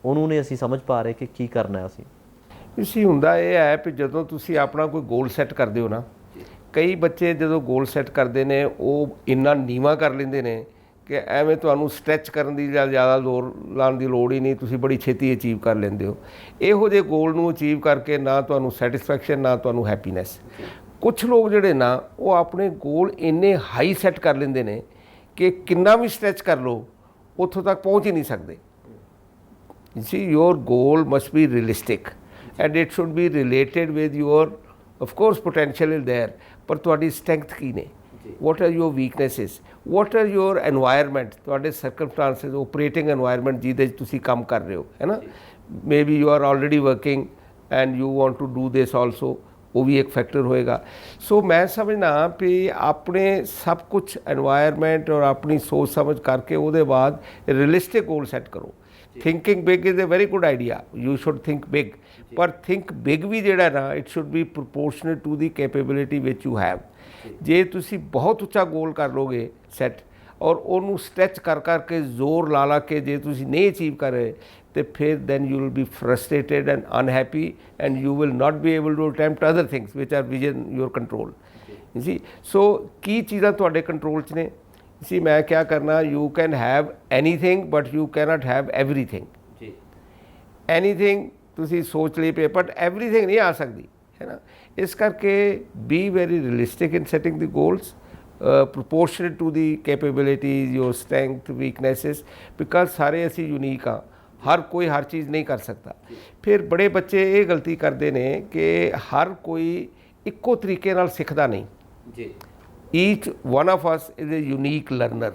ਉਹਨੂੰ ਨਹੀਂ ਅਸੀਂ ਸਮਝ ਪਾ ਰਹੇ ਕਿ ਕੀ ਕਰਨਾ ਅਸੀਂ। ਤੁਸੀਂ ਹੁੰਦਾ ਇਹ ਹੈ ਵੀ ਜਦੋਂ ਤੁਸੀਂ ਆਪਣਾ ਕੋਈ ਗੋਲ ਸੈੱਟ ਕਰਦੇ ਹੋ ਨਾ, ਕਈ ਬੱਚੇ ਜਦੋਂ ਗੋਲ ਸੈੱਟ ਕਰਦੇ ਨੇ ਉਹ ਇੰਨਾ ਨੀਵਾਂ ਕਰ ਲੈਂਦੇ ਨੇ ਕਿ ਐਵੇਂ ਤੁਹਾਨੂੰ ਸਟ੍ਰੈਚ ਕਰਨ ਦੀ ਜਾਂ ਜ਼ਿਆਦਾ ਜ਼ੋਰ ਲਾਉਣ ਦੀ ਲੋੜ ਹੀ ਨਹੀਂ, ਤੁਸੀਂ ਬੜੀ ਛੇਤੀ ਅਚੀਵ ਕਰ ਲੈਂਦੇ ਹੋ। ਇਹੋ ਜਿਹੇ ਗੋਲ ਨੂੰ ਅਚੀਵ ਕਰਕੇ ਨਾ ਤੁਹਾਨੂੰ ਸੈਟਿਸਫੈਕਸ਼ਨ ਨਾ ਤੁਹਾਨੂੰ ਹੈਪੀਨੈਸ। ਕੁਛ ਲੋਕ ਜਿਹੜੇ ਨਾ ਉਹ ਆਪਣੇ ਗੋਲ ਇੰਨੇ ਹਾਈ ਸੈੱਟ ਕਰ ਲੈਂਦੇ ਨੇ ਕਿ ਕਿੰਨਾ ਵੀ ਸਟ੍ਰੈਚ ਕਰ ਲਓ ਉੱਥੋਂ ਤੱਕ ਪਹੁੰਚ ਹੀ ਨਹੀਂ ਸਕਦੇ। See, your goal must be realistic and it should be related with your, of course potential is there, ਪਰ ਤੁਹਾਡੀ ਸਟਰੈਂਥ ਕੀ ਨੇ, what are your weaknesses, what are your environment, ਤੁਹਾਡੇ circumstances, operating environment ਜਿਹਦੇ 'ਚ ਤੁਸੀਂ ਕੰਮ ਕਰ ਰਹੇ ਹੋ, ਹੈ ਨਾ। maybe you are already working and you want to do this also, ਉਹ ਵੀ ਇੱਕ ਫੈਕਟਰ ਹੋਏਗਾ। ਸੋ ਮੈਂ ਸਮਝਦਾ ਵੀ ਆਪਣੇ ਸਭ ਕੁਛ এনवायरमेंट ਔਰ ਆਪਣੀ ਸੋਚ ਸਮਝ ਕਰਕੇ ਉਹਦੇ ਬਾਅਦ ਰੀਅਲਿਸਟਿਕ ਗੋਲ ਸੈੱਟ ਕਰੋ। Thinking big is a very good idea, you should think big, ਪਰ ਥਿੰਕ ਬਿਗ ਵੀ ਜਿਹੜਾ ਨਾ it should be proportionate to the capability which you have. ਜੇ ਤੁਸੀਂ ਬਹੁਤ ਉੱਚਾ ਗੋਲ ਕਰ ਲੋਗੇ ਸੈੱਟ ਔਰ ਉਹਨੂੰ ਸਟ੍ਰੈਚ ਕਰ ਕਰਕੇ ਜ਼ੋਰ ਲਾ ਕੇ ਜੇ ਤੁਸੀਂ ਨਹੀਂ ਅਚੀਵ ਕਰ ਰਹੇ ਤੇ ਫਿਰ then you will be frustrated and unhappy and you will not be able to attempt other things which are within your control. You see, so ਕੀ ਚੀਜ਼ਾਂ ਤੁਹਾਡੇ ਕੰਟਰੋਲ 'ਚ ਨੇ। ਸੀ ਮੈਂ ਕਿਆ ਕਰਨਾ, you can have anything but you cannot have everything. anything ਤੁਸੀਂ ਸੋਚ ਲਈ ਪਏ but everything ਨਹੀਂ ਆ ਸਕਦੀ, ਹੈ ਨਾ। ਇਸ ਕਰਕੇ be very realistic in setting the goals, proportionate to the capabilities, your strength, weaknesses, because ਸਾਰੇ ਅਸੀਂ ਯੂਨੀਕ ਹਾਂ, ਹਰ ਕੋਈ ਹਰ ਚੀਜ਼ ਨਹੀਂ ਕਰ ਸਕਦਾ। ਫਿਰ ਬੜੇ ਬੱਚੇ ਇਹ ਗਲਤੀ ਕਰਦੇ ਨੇ ਕਿ ਹਰ ਕੋਈ ਇੱਕੋ ਤਰੀਕੇ ਨਾਲ ਸਿੱਖਦਾ ਨਹੀਂ ਜੀ। Each one of us is a unique learner.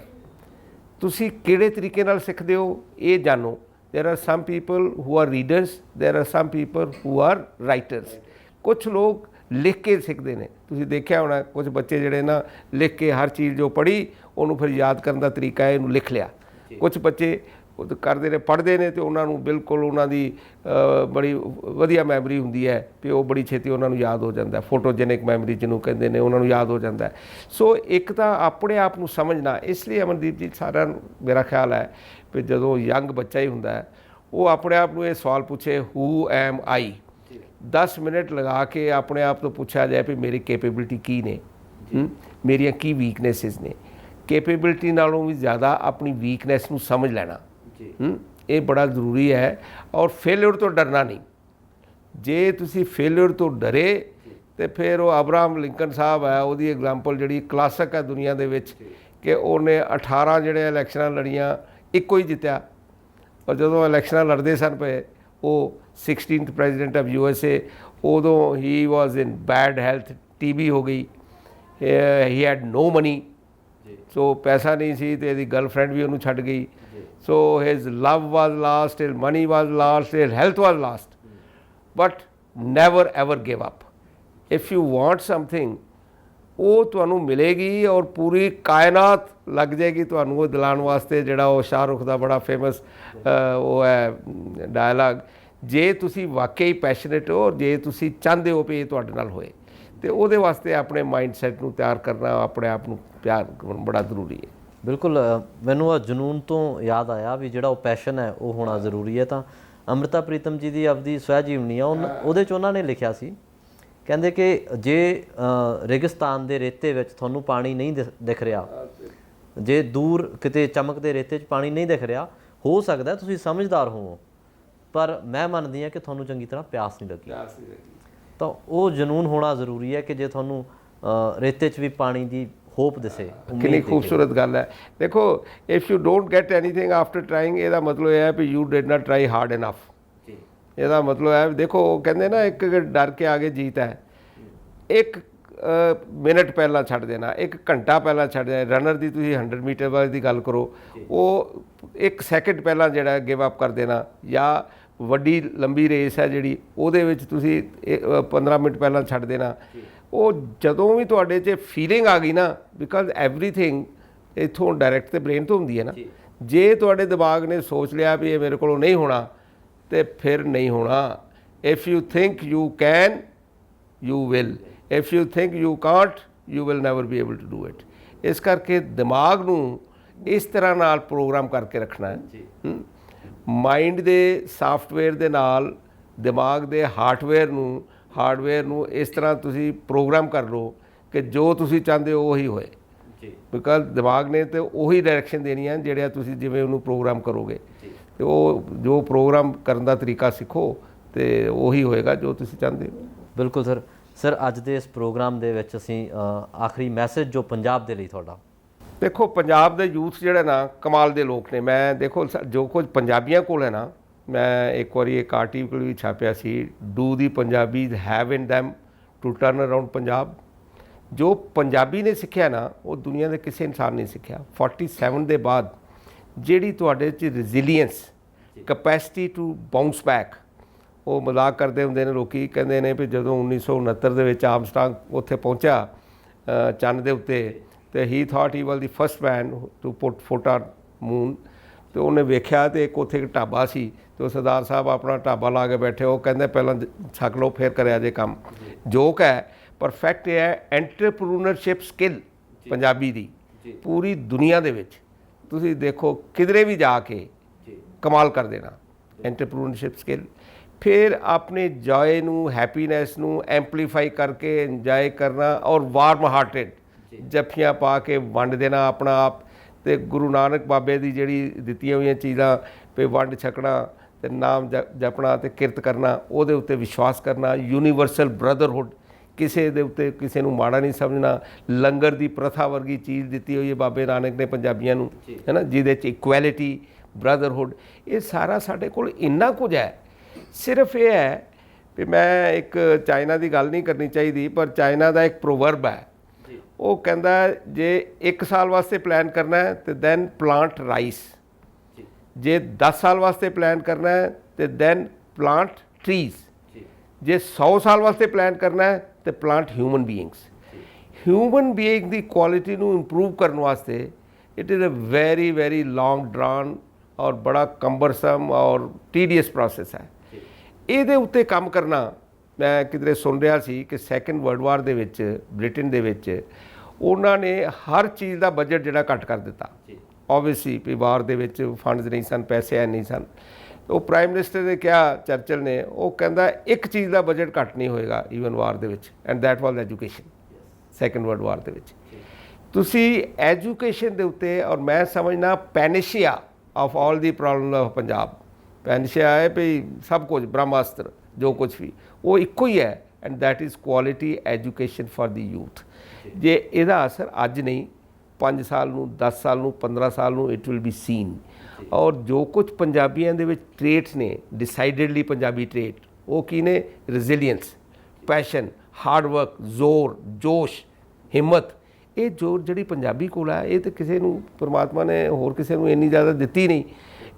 ਤੁਸੀਂ ਕਿਹੜੇ ਤਰੀਕੇ ਨਾਲ ਸਿੱਖਦੇ ਹੋ ਇਹ ਜਾਣੋ। There are some people who are readers, there are some people who are writers. ਕੁਛ ਲੋਕ ਲਿਖ ਕੇ ਸਿੱਖਦੇ ਨੇ, ਤੁਸੀਂ ਦੇਖਿਆ ਹੋਣਾ ਕੁਝ ਬੱਚੇ ਜਿਹੜੇ ਨਾ ਲਿਖ ਕੇ ਹਰ ਚੀਜ਼ ਜੋ ਪੜ੍ਹੀ ਉਹਨੂੰ ਫਿਰ ਯਾਦ ਕਰਨ ਦਾ ਤਰੀਕਾ ਇਹਨੂੰ ਲਿਖ ਲਿਆ। ਕੁਛ ਬੱਚੇ ਉਹ ਕਰਦੇ ਨੇ ਪੜ੍ਹਦੇ ਨੇ ਅਤੇ ਉਹਨਾਂ ਨੂੰ ਬਿਲਕੁਲ ਉਹਨਾਂ ਦੀ ਬੜੀ ਵਧੀਆ ਮੈਮਰੀ ਹੁੰਦੀ ਹੈ ਵੀ ਉਹ ਬੜੀ ਛੇਤੀ ਉਹਨਾਂ ਨੂੰ ਯਾਦ ਹੋ ਜਾਂਦਾ। ਫੋਟੋਜੈਨਿਕ ਮੈਮਰੀ ਜਿਹਨੂੰ ਕਹਿੰਦੇ ਨੇ, ਉਹਨਾਂ ਨੂੰ ਯਾਦ ਹੋ ਜਾਂਦਾ। ਸੋ ਇੱਕ ਤਾਂ ਆਪਣੇ ਆਪ ਨੂੰ ਸਮਝਣਾ। ਇਸ ਲਈ ਅਮਨਦੀਪ ਜੀ ਸਾਰਿਆਂ ਨੂੰ ਮੇਰਾ ਖਿਆਲ ਹੈ ਵੀ ਜਦੋਂ ਯੰਗ ਬੱਚਾ ਹੀ ਹੁੰਦਾ ਹੈ ਉਹ ਆਪਣੇ ਆਪ ਨੂੰ ਇਹ ਸਵਾਲ ਪੁੱਛੇ, ਹੂ ਐਮ ਆਈ। 10 ਮਿੰਟ ਲਗਾ ਕੇ ਆਪਣੇ ਆਪ ਤੋਂ ਪੁੱਛਿਆ ਜਾਏ ਵੀ ਮੇਰੀ ਕੈਪੇਬਿਲਿਟੀ ਕੀ ਨੇ, ਮੇਰੀਆਂ ਕੀ ਵੀਕਨੈਸਿਸ ਨੇ। ਕੈਪੇਬਿਲਿਟੀ ਨਾਲੋਂ ਵੀ ਜ਼ਿਆਦਾ ਆਪਣੀ ਵੀਕਨੈਸ ਨੂੰ ਸਮਝ ਲੈਣਾ ਇਹ ਬੜਾ ਜ਼ਰੂਰੀ ਹੈ। ਔਰ ਫੇਲਿਅਰ ਤੋਂ ਡਰਨਾ ਨਹੀਂ। ਜੇ ਤੁਸੀਂ ਫੇਲਿਅਰ ਤੋਂ ਡਰੇ ਤੇ ਫਿਰ ਉਹ ਅਬਰਾਹਮ ਲਿੰਕਨ ਸਾਹਿਬ ਹੈ, ਉਹਦੀ ਐਗਜ਼ਾਮਪਲ ਜਿਹੜੀ ਕਲਾਸਿਕ ਹੈ ਦੁਨੀਆ ਦੇ ਵਿੱਚ ਕਿ ਉਹਨੇ 18 ਜਿਹੜੇ ਇਲੈਕਸ਼ਨਾਂ ਲੜੀਆਂ ਇੱਕੋ ਹੀ ਜਿੱਤਿਆ। ਔਰ ਜਦੋਂ ਇਲੈਕਸ਼ਨਾਂ ਲੜਦੇ ਸਨ ਪਏ ਉਹ 16th ਪ੍ਰੈਜ਼ੀਡੈਂਟ ਆਫ USA, ਉਦੋਂ ਹੀ ਵਾਜ਼ ਇਨ ਬੈਡ ਹੈਲਥ, TB ਹੋ ਗਈ, ਹੀ ਹੈਡ ਨੋ ਮਨੀ। ਸੋ ਪੈਸਾ ਨਹੀਂ ਸੀ ਅਤੇ ਇਹਦੀ ਗਰਲਫ੍ਰੈਂਡ ਵੀ ਉਹਨੂੰ ਛੱਡ ਗਈ। So his love was lost, his money was lost, his health was lost, but never ever give up. If you want something, ਉਹ ਤੁਹਾਨੂੰ ਮਿਲੇਗੀ ਔਰ ਪੂਰੀ ਕਾਇਨਾਤ ਲੱਗ ਜਾਏਗੀ ਤੁਹਾਨੂੰ ਉਹ ਦਿਲਾਉਣ ਵਾਸਤੇ। ਜਿਹੜਾ ਉਹ ਸ਼ਾਹਰੁਖ ਦਾ ਬੜਾ ਫੇਮਸ ਉਹ ਹੈ ਡਾਇਲਾਗ, ਜੇ ਤੁਸੀਂ ਵਾਕਈ ਪੈਸ਼ਨੇਟ ਹੋ ਔਰ ਜੇ ਤੁਸੀਂ ਚਾਹੁੰਦੇ ਹੋ ਵੀ ਇਹ ਤੁਹਾਡੇ ਨਾਲ ਹੋਏ ਤੇ ਉਹਦੇ ਵਾਸਤੇ ਆਪਣੇ ਮਾਈਂਡ ਸੈੱਟ ਨੂੰ ਤਿਆਰ ਕਰਨਾ, ਆਪਣੇ ਆਪ ਨੂੰ ਪਿਆਰ ਕਰਨਾ ਬੜਾ ਜ਼ਰੂਰੀ ਹੈ। ਬਿਲਕੁਲ, ਮੈਨੂੰ ਆ ਜਨੂਨ ਤੋਂ ਯਾਦ ਆਇਆ ਵੀ ਜਿਹੜਾ ਉਹ ਪੈਸ਼ਨ ਹੈ ਉਹ ਹੋਣਾ ਜ਼ਰੂਰੀ ਹੈ। ਤਾਂ ਅੰਮ੍ਰਿਤਾ ਪ੍ਰੀਤਮ ਜੀ ਦੀ ਆਪਦੀ ਸਵੈ ਜੀਵਨੀ ਆ, ਉਹਦੇ 'ਚ ਉਹਨਾਂ ਨੇ ਲਿਖਿਆ ਸੀ, ਕਹਿੰਦੇ ਕਿ ਜੇ ਰੇਗਿਸਤਾਨ ਦੇ ਰੇਤੇ ਵਿੱਚ ਤੁਹਾਨੂੰ ਪਾਣੀ ਨਹੀਂ ਦਿਖ ਰਿਹਾ, ਜੇ ਦੂਰ ਕਿਤੇ ਚਮਕਦੇ ਰੇਤੇ 'ਚ ਪਾਣੀ ਨਹੀਂ ਦਿਖ ਰਿਹਾ, ਹੋ ਸਕਦਾ ਤੁਸੀਂ ਸਮਝਦਾਰ ਹੋਵੋ ਪਰ ਮੈਂ ਮੰਨਦੀ ਹਾਂ ਕਿ ਤੁਹਾਨੂੰ ਚੰਗੀ ਤਰ੍ਹਾਂ ਪਿਆਸ ਨਹੀਂ ਲੱਗੀ। ਤਾਂ ਉਹ ਜਨੂਨ ਹੋਣਾ ਜ਼ਰੂਰੀ ਹੈ ਕਿ ਜੇ ਤੁਹਾਨੂੰ ਰੇਤੇ 'ਚ ਵੀ ਪਾਣੀ ਦੀ ਹੋਪ ਦਿਸੇ। ਕਿੰਨੀ ਖੂਬਸੂਰਤ ਗੱਲ ਹੈ। ਦੇਖੋ, if you don't get anything after trying, ਇਹਦਾ ਮਤਲਬ ਇਹ ਹੈ ਵੀ you did not try hard enough. ਇਹਦਾ ਮਤਲਬ ਹੈ ਦੇਖੋ ਉਹ ਕਹਿੰਦੇ ਨਾ ਇੱਕ ਡਰ ਕੇ ਆਗੇ ਜੀਤ ਹੈ। ਇੱਕ ਮਿੰਟ ਪਹਿਲਾਂ ਛੱਡ ਦੇਣਾ, 1 ਘੰਟਾ ਪਹਿਲਾਂ ਛੱਡ ਦੇਣਾ। ਰਨਰ ਦੀ ਤੁਸੀਂ 100 ਮੀਟਰ ਵਾਲੀ ਦੀ ਗੱਲ ਕਰੋ, ਉਹ 1 ਸੈਕਿੰਡ ਪਹਿਲਾਂ ਜਿਹੜਾ ਗਿਵ ਅਪ ਕਰ ਦੇਣਾ ਜਾਂ ਵੱਡੀ ਲੰਬੀ ਰੇਸ ਹੈ ਜਿਹੜੀ, ਉਹਦੇ ਵਿੱਚ ਤੁਸੀਂ 15 ਮਿੰਟ ਪਹਿਲਾਂ ਛੱਡ ਦੇਣਾ। ਉਹ ਜਦੋਂ ਵੀ ਤੁਹਾਡੇ 'ਚ ਫੀਲਿੰਗ ਆ ਗਈ ਨਾ, ਬਿਕਾਜ਼ ਐਵਰੀਥਿੰਗ ਇੱਥੋਂ ਡਾਇਰੈਕਟ ਤੇ ਬ੍ਰੇਨ ਤੋਂ ਹੁੰਦੀ ਹੈ ਨਾ। ਜੇ ਤੁਹਾਡੇ ਦਿਮਾਗ ਨੇ ਸੋਚ ਲਿਆ ਵੀ ਇਹ ਮੇਰੇ ਕੋਲੋਂ ਨਹੀਂ ਹੋਣਾ, ਤੇ ਫਿਰ ਨਹੀਂ ਹੋਣਾ। If you think you can, you will. If you think you can't, you will never be able to do it. ਇਸ ਕਰਕੇ ਦਿਮਾਗ ਨੂੰ ਇਸ ਤਰ੍ਹਾਂ ਨਾਲ ਪ੍ਰੋਗਰਾਮ ਕਰਕੇ ਰੱਖਣਾ ਹੈ। ਮਾਈਂਡ ਦੇ ਸਾਫਟਵੇਅਰ ਦੇ ਨਾਲ ਦਿਮਾਗ ਦੇ ਹਾਰਡਵੇਅਰ ਨੂੰ ਇਸ ਤਰ੍ਹਾਂ ਤੁਸੀਂ ਪ੍ਰੋਗਰਾਮ ਕਰ ਲਓ ਕਿ ਜੋ ਤੁਸੀਂ ਚਾਹੁੰਦੇ ਹੋ ਉਹੀ ਹੋਏ। ਬਿਕਾਜ਼ ਦਿਮਾਗ ਨੇ ਤੇ ਉਹੀ ਡਾਇਰੈਕਸ਼ਨ ਦੇਣੀ ਹੈ ਜਿਹੜਾ ਤੁਸੀਂ ਜਿਵੇਂ ਉਹਨੂੰ ਪ੍ਰੋਗਰਾਮ ਕਰੋਗੇ। ਤੇ ਉਹ ਜੋ ਪ੍ਰੋਗਰਾਮ ਕਰਨ ਦਾ ਤਰੀਕਾ ਸਿੱਖੋ ਤੇ ਉਹੀ ਹੋਏਗਾ ਜੋ ਤੁਸੀਂ ਚਾਹੁੰਦੇ ਹੋ। ਬਿਲਕੁਲ ਸਰ। ਸਰ ਅੱਜ ਦੇ ਇਸ ਪ੍ਰੋਗਰਾਮ ਦੇ ਵਿੱਚ ਅਸੀਂ ਆਖਰੀ ਮੈਸੇਜ ਜੋ ਪੰਜਾਬ ਦੇ ਲਈ ਤੁਹਾਡਾ। ਦੇਖੋ ਪੰਜਾਬ ਦੇ ਯੂਥ ਜਿਹੜੇ ਨਾ ਕਮਾਲ ਦੇ ਲੋਕ ਨੇ। ਮੈਂ ਦੇਖੋ ਜੋ ਕੁਝ ਪੰਜਾਬੀਆਂ ਕੋਲ ਹੈ ਨਾ, ਮੈਂ ਇੱਕ ਵਾਰੀ ਇੱਕ ਆਰਟੀਕਲ ਵੀ ਛਾਪਿਆ ਸੀ, do the Punjabis have in them to turn around Punjab. ਜੋ ਪੰਜਾਬੀ ਨੇ ਸਿੱਖਿਆ ਨਾ, ਉਹ ਦੁਨੀਆ ਦੇ ਕਿਸੇ ਇਨਸਾਨ ਨੇ ਸਿੱਖਿਆ। 47 ਦੇ ਬਾਅਦ ਜਿਹੜੀ ਤੁਹਾਡੇ 'ਚ resilience, capacity to bounce back. ਉਹ ਮਜ਼ਾਕ ਕਰਦੇ ਹੁੰਦੇ ਨੇ ਲੋਕੀ, ਕਹਿੰਦੇ ਨੇ ਵੀ ਜਦੋਂ 1969 ਦੇ ਵਿੱਚ ਆਰਮਸਟਰਾਂਗ ਉੱਥੇ ਪਹੁੰਚਿਆ ਚੰਨ ਦੇ ਉੱਤੇ, ਤੇ he thought he was the first man to put foot on moon. ਤੇ ਉਹਨੇ ਵੇਖਿਆ ਤੇ ਇੱਕ ਉੱਥੇ ਇੱਕ ਢਾਬਾ ਸੀ, ਤੇ ਉਹ ਸਰਦਾਰ ਸਾਹਿਬ ਆਪਣਾ ਢਾਬਾ ਲਾ ਕੇ ਬੈਠੇ। ਉਹ ਕਹਿੰਦੇ ਪਹਿਲਾਂ ਛਕ ਲਓ ਫਿਰ ਕਰਿਆ ਜੇ ਕੰਮ। ਜੋਕ ਹੈ, ਪਰਫੈਕਟ ਇਹ ਹੈ ਐਂਟਰਪ੍ਰੀਨਰਸ਼ਿਪ ਸਕਿੱਲ ਪੰਜਾਬੀ ਦੀ ਪੂਰੀ ਦੁਨੀਆ ਦੇ ਵਿੱਚ। ਤੁਸੀਂ ਦੇਖੋ ਕਿਧਰੇ ਵੀ ਜਾ ਕੇ ਕਮਾਲ ਕਰ ਦੇਣਾ ਐਂਟਰਪ੍ਰੀਨਰਸ਼ਿਪ ਸਕਿੱਲ। ਫਿਰ ਆਪਣੇ ਜੋਏ ਨੂੰ, ਹੈਪੀਨੈਸ ਨੂੰ ਐਂਪਲੀਫਾਈ ਕਰਕੇ ਇੰਜੋਏ ਕਰਨਾ, ਔਰ ਵਾਰਮ ਹਾਰਟਡ ਜੱਫੀਆਂ ਪਾ ਕੇ ਵੰਡ ਦੇਣਾ ਆਪਣਾ ਆਪ। ਤੇ ਗੁਰੂ ਨਾਨਕ ਬਾਬੇ ਦੀ ਜਿਹੜੀ ਦਿੱਤੀਆਂ ਹੋਈਆਂ ਚੀਜ਼ਾਂ, ਵੀ ਵੰਡ ਛਕਣਾ ਤੇ ਨਾਮ ਜਪਣਾ ਤੇ ਕਿਰਤ ਕਰਨਾ, ਉਹਦੇ ਉੱਤੇ ਵਿਸ਼ਵਾਸ ਕਰਨਾ। ਯੂਨੀਵਰਸਲ ਬ੍ਰਦਰਹੁੱਡ, ਕਿਸੇ ਦੇ ਉੱਤੇ ਕਿਸੇ ਨੂੰ ਮਾੜਾ ਨਹੀਂ ਸਮਝਣਾ। ਲੰਗਰ ਦੀ ਪ੍ਰਥਾ ਵਰਗੀ ਚੀਜ਼ ਦਿੱਤੀ ਹੋਈ ਹੈ ਬਾਬੇ ਨਾਨਕ ਨੇ ਪੰਜਾਬੀਆਂ ਨੂੰ, ਹੈ ਨਾ, ਜਿਹਦੇ 'ਚ ਇਕੁਐਲਿਟੀ, ਬ੍ਰਦਰਹੁੱਡ, ਇਹ ਸਾਰਾ ਸਾਡੇ ਕੋਲ ਇੰਨਾ ਕੁਝ ਹੈ। ਸਿਰਫ ਇਹ ਹੈ ਵੀ ਮੈਂ ਇੱਕ ਚਾਈਨਾ ਦੀ ਗੱਲ ਨਹੀਂ ਕਰਨੀ ਚਾਹੀਦੀ, ਪਰ ਚਾਈਨਾ ਦਾ ਇੱਕ ਪ੍ਰੋਵਰਬ ਹੈ। ਉਹ ਕਹਿੰਦਾ ਜੇ 1 ਸਾਲ ਵਾਸਤੇ ਪਲਾਨ ਕਰਨਾ ਹੈ ਤੇ ਦੈਨ ਪਲਾਂਟ ਰਾਈਸ, ਜੇ 10 ਸਾਲ ਵਾਸਤੇ ਪਲਾਨ ਕਰਨਾ ਹੈ ਤੇ ਦੈਨ ਪਲਾਂਟ ਟਰੀਜ਼, ਜੇ 100 ਸਾਲ ਵਾਸਤੇ ਪਲਾਨ ਕਰਨਾ ਹੈ ਤੇ plant human beings. Human being ਦੀ ਕੁਆਲਿਟੀ ਨੂੰ ਇੰਪਰੂਵ ਕਰਨ ਵਾਸਤੇ it is a very very long drawn ਔਰ ਬੜਾ ਕੰਬਰਸਮ ਔਰ ਟੀਡੀਅਸ ਪ੍ਰੋਸੈਸ ਹੈ। ਇਹਦੇ ਉੱਤੇ ਕੰਮ ਕਰਨਾ, ਮੈਂ ਕਿਧਰੇ ਸੁਣ ਰਿਹਾ ਸੀ ਕਿ ਸੈਕੰਡ ਵਰਲਡ ਵਾਰ ਦੇ ਵਿੱਚ ਬ੍ਰਿਟੇਨ ਦੇ ਵਿੱਚ ਉਹਨਾਂ ਨੇ ਹਰ ਚੀਜ਼ ਦਾ ਬਜਟ ਜਿਹੜਾ ਘੱਟ ਕਰ ਦਿੱਤਾ। ਓਬਵੀਅਸਲੀ ਵੀ ਵਾਰ ਦੇ ਵਿੱਚ ਫੰਡਸ ਨਹੀਂ ਸਨ, ਪੈਸੇ ਨਹੀਂ ਸਨ। ਉਹ ਪ੍ਰਾਈਮ ਮਿਨਿਸਟਰ ਨੇ ਕਿਹਾ, ਚਰਚਲ ਨੇ, ਉਹ ਕਹਿੰਦਾ ਇੱਕ ਚੀਜ਼ ਦਾ ਬਜਟ ਘੱਟ ਨਹੀਂ ਹੋਏਗਾ ਈਵਨ ਵਾਰ ਦੇ ਵਿੱਚ, and that was education. Second world war ਦੇ ਵਿੱਚ ਤੁਸੀਂ ਐਜੂਕੇਸ਼ਨ ਦੇ ਉੱਤੇ, ਔਰ ਮੈਂ ਸਮਝਣਾ panacea of all the problem of Punjab, panacea ਹੈ ਵੀ ਸਭ ਕੁਝ ਬ੍ਰਹਮਾਸਤਰ ਜੋ ਕੁਛ ਵੀ ਉਹ ਇੱਕੋ ਹੀ ਹੈ, and that is quality education for the youth. ਜੇ ਇਹਦਾ ਅਸਰ ਅੱਜ ਨਹੀਂ, 5 ਸਾਲ ਨੂੰ, 10 ਸਾਲ ਨੂੰ, 15 ਸਾਲ ਨੂੰ ਇਟ ਵਿਲ ਬੀ ਸੀਨ। ਔਰ ਜੋ ਕੁਝ ਪੰਜਾਬੀਆਂ ਦੇ ਵਿੱਚ ਟ੍ਰੇਟਸ ਨੇ, ਡਿਸਾਈਡਡਲੀ ਪੰਜਾਬੀ ਟ੍ਰੇਟ, ਉਹ ਕੀ ਨੇ? ਰੈਜ਼ੀਲੀਅੰਸ, ਪੈਸ਼ਨ, ਹਾਰਡ ਵਰਕ, ਜ਼ੋਰ, ਜੋਸ਼, ਹਿੰਮਤ। ਇਹ ਜੋ ਜਿਹੜੀ ਪੰਜਾਬੀ ਕੋਲ ਹੈ, ਇਹ ਤਾਂ ਕਿਸੇ ਨੂੰ ਪਰਮਾਤਮਾ ਨੇ ਹੋਰ ਕਿਸੇ ਨੂੰ ਇੰਨੀ ਜ਼ਿਆਦਾ ਦਿੱਤੀ ਨਹੀਂ।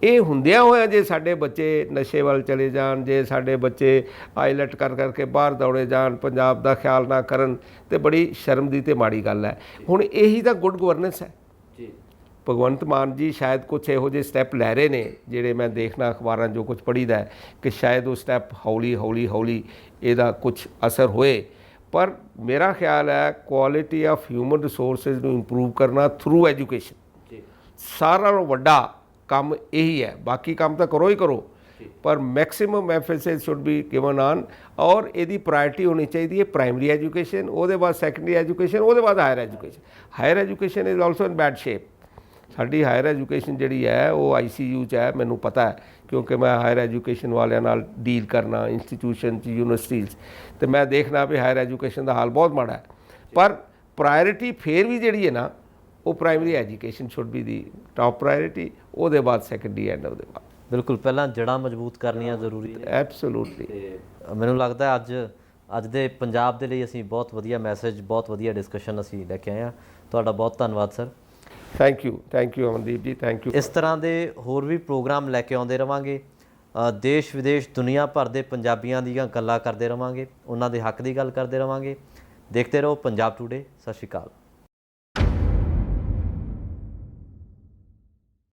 ਇਹ ਹੁੰਦਿਆਂ ਹੋਇਆ ਜੇ ਸਾਡੇ ਬੱਚੇ ਨਸ਼ੇ ਵੱਲ ਚਲੇ ਜਾਣ, ਜੇ ਸਾਡੇ ਬੱਚੇ ਆਈਲੈਟ ਕਰ ਕਰਕੇ ਬਾਹਰ ਦੌੜੇ ਜਾਣ, ਪੰਜਾਬ ਦਾ ਖਿਆਲ ਨਾ ਕਰਨ, ਤੇ ਬੜੀ ਸ਼ਰਮ ਦੀ ਤੇ ਮਾੜੀ ਗੱਲ ਹੈ। ਹੁਣ ਇਹੀ ਤਾਂ ਗੁੱਡ ਗਵਰਨੈਂਸ ਹੈ। ਭਗਵੰਤ ਮਾਨ ਜੀ ਸ਼ਾਇਦ ਕੁਛ ਇਹੋ ਜਿਹੇ ਸਟੈਪ ਲੈ ਰਹੇ ਨੇ, ਜਿਹੜੇ ਮੈਂ ਦੇਖਣਾ ਅਖਬਾਰਾਂ ਜੋ ਕੁਝ ਪੜ੍ਹੀਦਾ ਹੈ ਕਿ ਸ਼ਾਇਦ ਉਹ ਸਟੈਪ ਹੌਲੀ ਹੌਲੀ ਹੌਲੀ ਇਹਦਾ ਕੁਛ ਅਸਰ ਹੋਏ। ਪਰ ਮੇਰਾ ਖਿਆਲ ਹੈ ਕੁਆਲਿਟੀ ਆਫ ਹਿਊਮਨ ਰਿਸੋਰਸਿਸ ਨੂੰ ਇੰਪਰੂਵ ਕਰਨਾ ਥਰੂ ਐਜੂਕੇਸ਼ਨ ਸਾਰਿਆਂ ਨਾਲੋਂ ਵੱਡਾ ਕੰਮ ਇਹੀ ਹੈ। ਬਾਕੀ ਕੰਮ ਤਾਂ ਕਰੋ ਹੀ ਕਰੋ, ਪਰ ਮੈਕਸਿਮਮ ਐਫਐਸਐਸ ਸ਼ੁੱਡ ਬੀ ਗਿਵਨ ਆਨ। ਔਰ ਇਹਦੀ ਪ੍ਰਾਇਰਟੀ ਹੋਣੀ ਚਾਹੀਦੀ ਹੈ ਪ੍ਰਾਇਮਰੀ ਐਜੂਕੇਸ਼ਨ, ਉਹਦੇ ਬਾਅਦ ਸੈਕੰਡਰੀ ਐਜੂਕੇਸ਼ਨ, ਉਹਦੇ ਬਾਅਦ higher education. Higher education is also in bad shape. ਸਾਡੀ ਹਾਇਰ ਐਜੂਕੇਸ਼ਨ ਜਿਹੜੀ ਹੈ ਉਹ ICU 'ਚ ਹੈ, ਮੈਨੂੰ ਪਤਾ ਹੈ, ਕਿਉਂਕਿ ਮੈਂ ਹਾਇਰ ਐਜੂਕੇਸ਼ਨ ਵਾਲਿਆਂ ਨਾਲ ਡੀਲ ਕਰਨਾ ਇੰਸਟੀਟਿਊਸ਼ਨ 'ਚ, ਯੂਨੀਵਰਸਿਟੀਜ਼, ਅਤੇ ਮੈਂ ਦੇਖਣਾ ਵੀ ਹਾਇਰ ਐਜੂਕੇਸ਼ਨ ਦਾ ਹਾਲ ਬਹੁਤ ਮਾੜਾ ਹੈ। ਪਰ ਪ੍ਰਾਇਰਿਟੀ ਫਿਰ ਵੀ ਜਿਹੜੀ ਹੈ ਨਾ, ਉਹ primary education should be the top priority, ਉਹਦੇ ਬਾਅਦ ਸੈਕੰਡਰੀ ਐਂਡ ਉਹਦੇ ਬਾਅਦ। ਬਿਲਕੁਲ, ਪਹਿਲਾਂ ਜੜ੍ਹਾਂ ਮਜ਼ਬੂਤ ਕਰਨੀਆਂ ਜ਼ਰੂਰੀ ਨੇ। ਐਬਸੋਲੂਟਲੀ। ਮੈਨੂੰ ਲੱਗਦਾ ਅੱਜ ਦੇ ਪੰਜਾਬ ਦੇ ਲਈ ਅਸੀਂ ਬਹੁਤ ਵਧੀਆ ਮੈਸੇਜ, ਬਹੁਤ ਵਧੀਆ ਡਿਸਕਸ਼ਨ ਅਸੀਂ ਲੈ ਕੇ ਆਏ ਹਾਂ। ਤੁਹਾਡਾ ਬਹੁਤ ਧੰਨਵਾਦ ਸਰ। ਥੈਂਕ ਯੂ ਅਮਨਦੀਪ ਜੀ, ਥੈਂਕ ਯੂ। ਇਸ ਤਰ੍ਹਾਂ ਦੇ ਹੋਰ ਵੀ ਪ੍ਰੋਗਰਾਮ ਲੈ ਕੇ ਆਉਂਦੇ ਰਵਾਂਗੇ। ਦੇਸ਼ ਵਿਦੇਸ਼ ਦੁਨੀਆ ਭਰ ਦੇ ਪੰਜਾਬੀਆਂ ਦੀਆਂ ਗੱਲਾਂ ਕਰਦੇ ਰਵਾਂਗੇ, ਉਹਨਾਂ ਦੇ ਹੱਕ ਦੀ ਗੱਲ ਕਰਦੇ ਰਵਾਂਗੇ। ਦੇਖਦੇ ਰਹੋ ਪੰਜਾਬ ਟੂਡੇ। ਸਤਿ ਸ਼੍ਰੀ ਅਕਾਲ।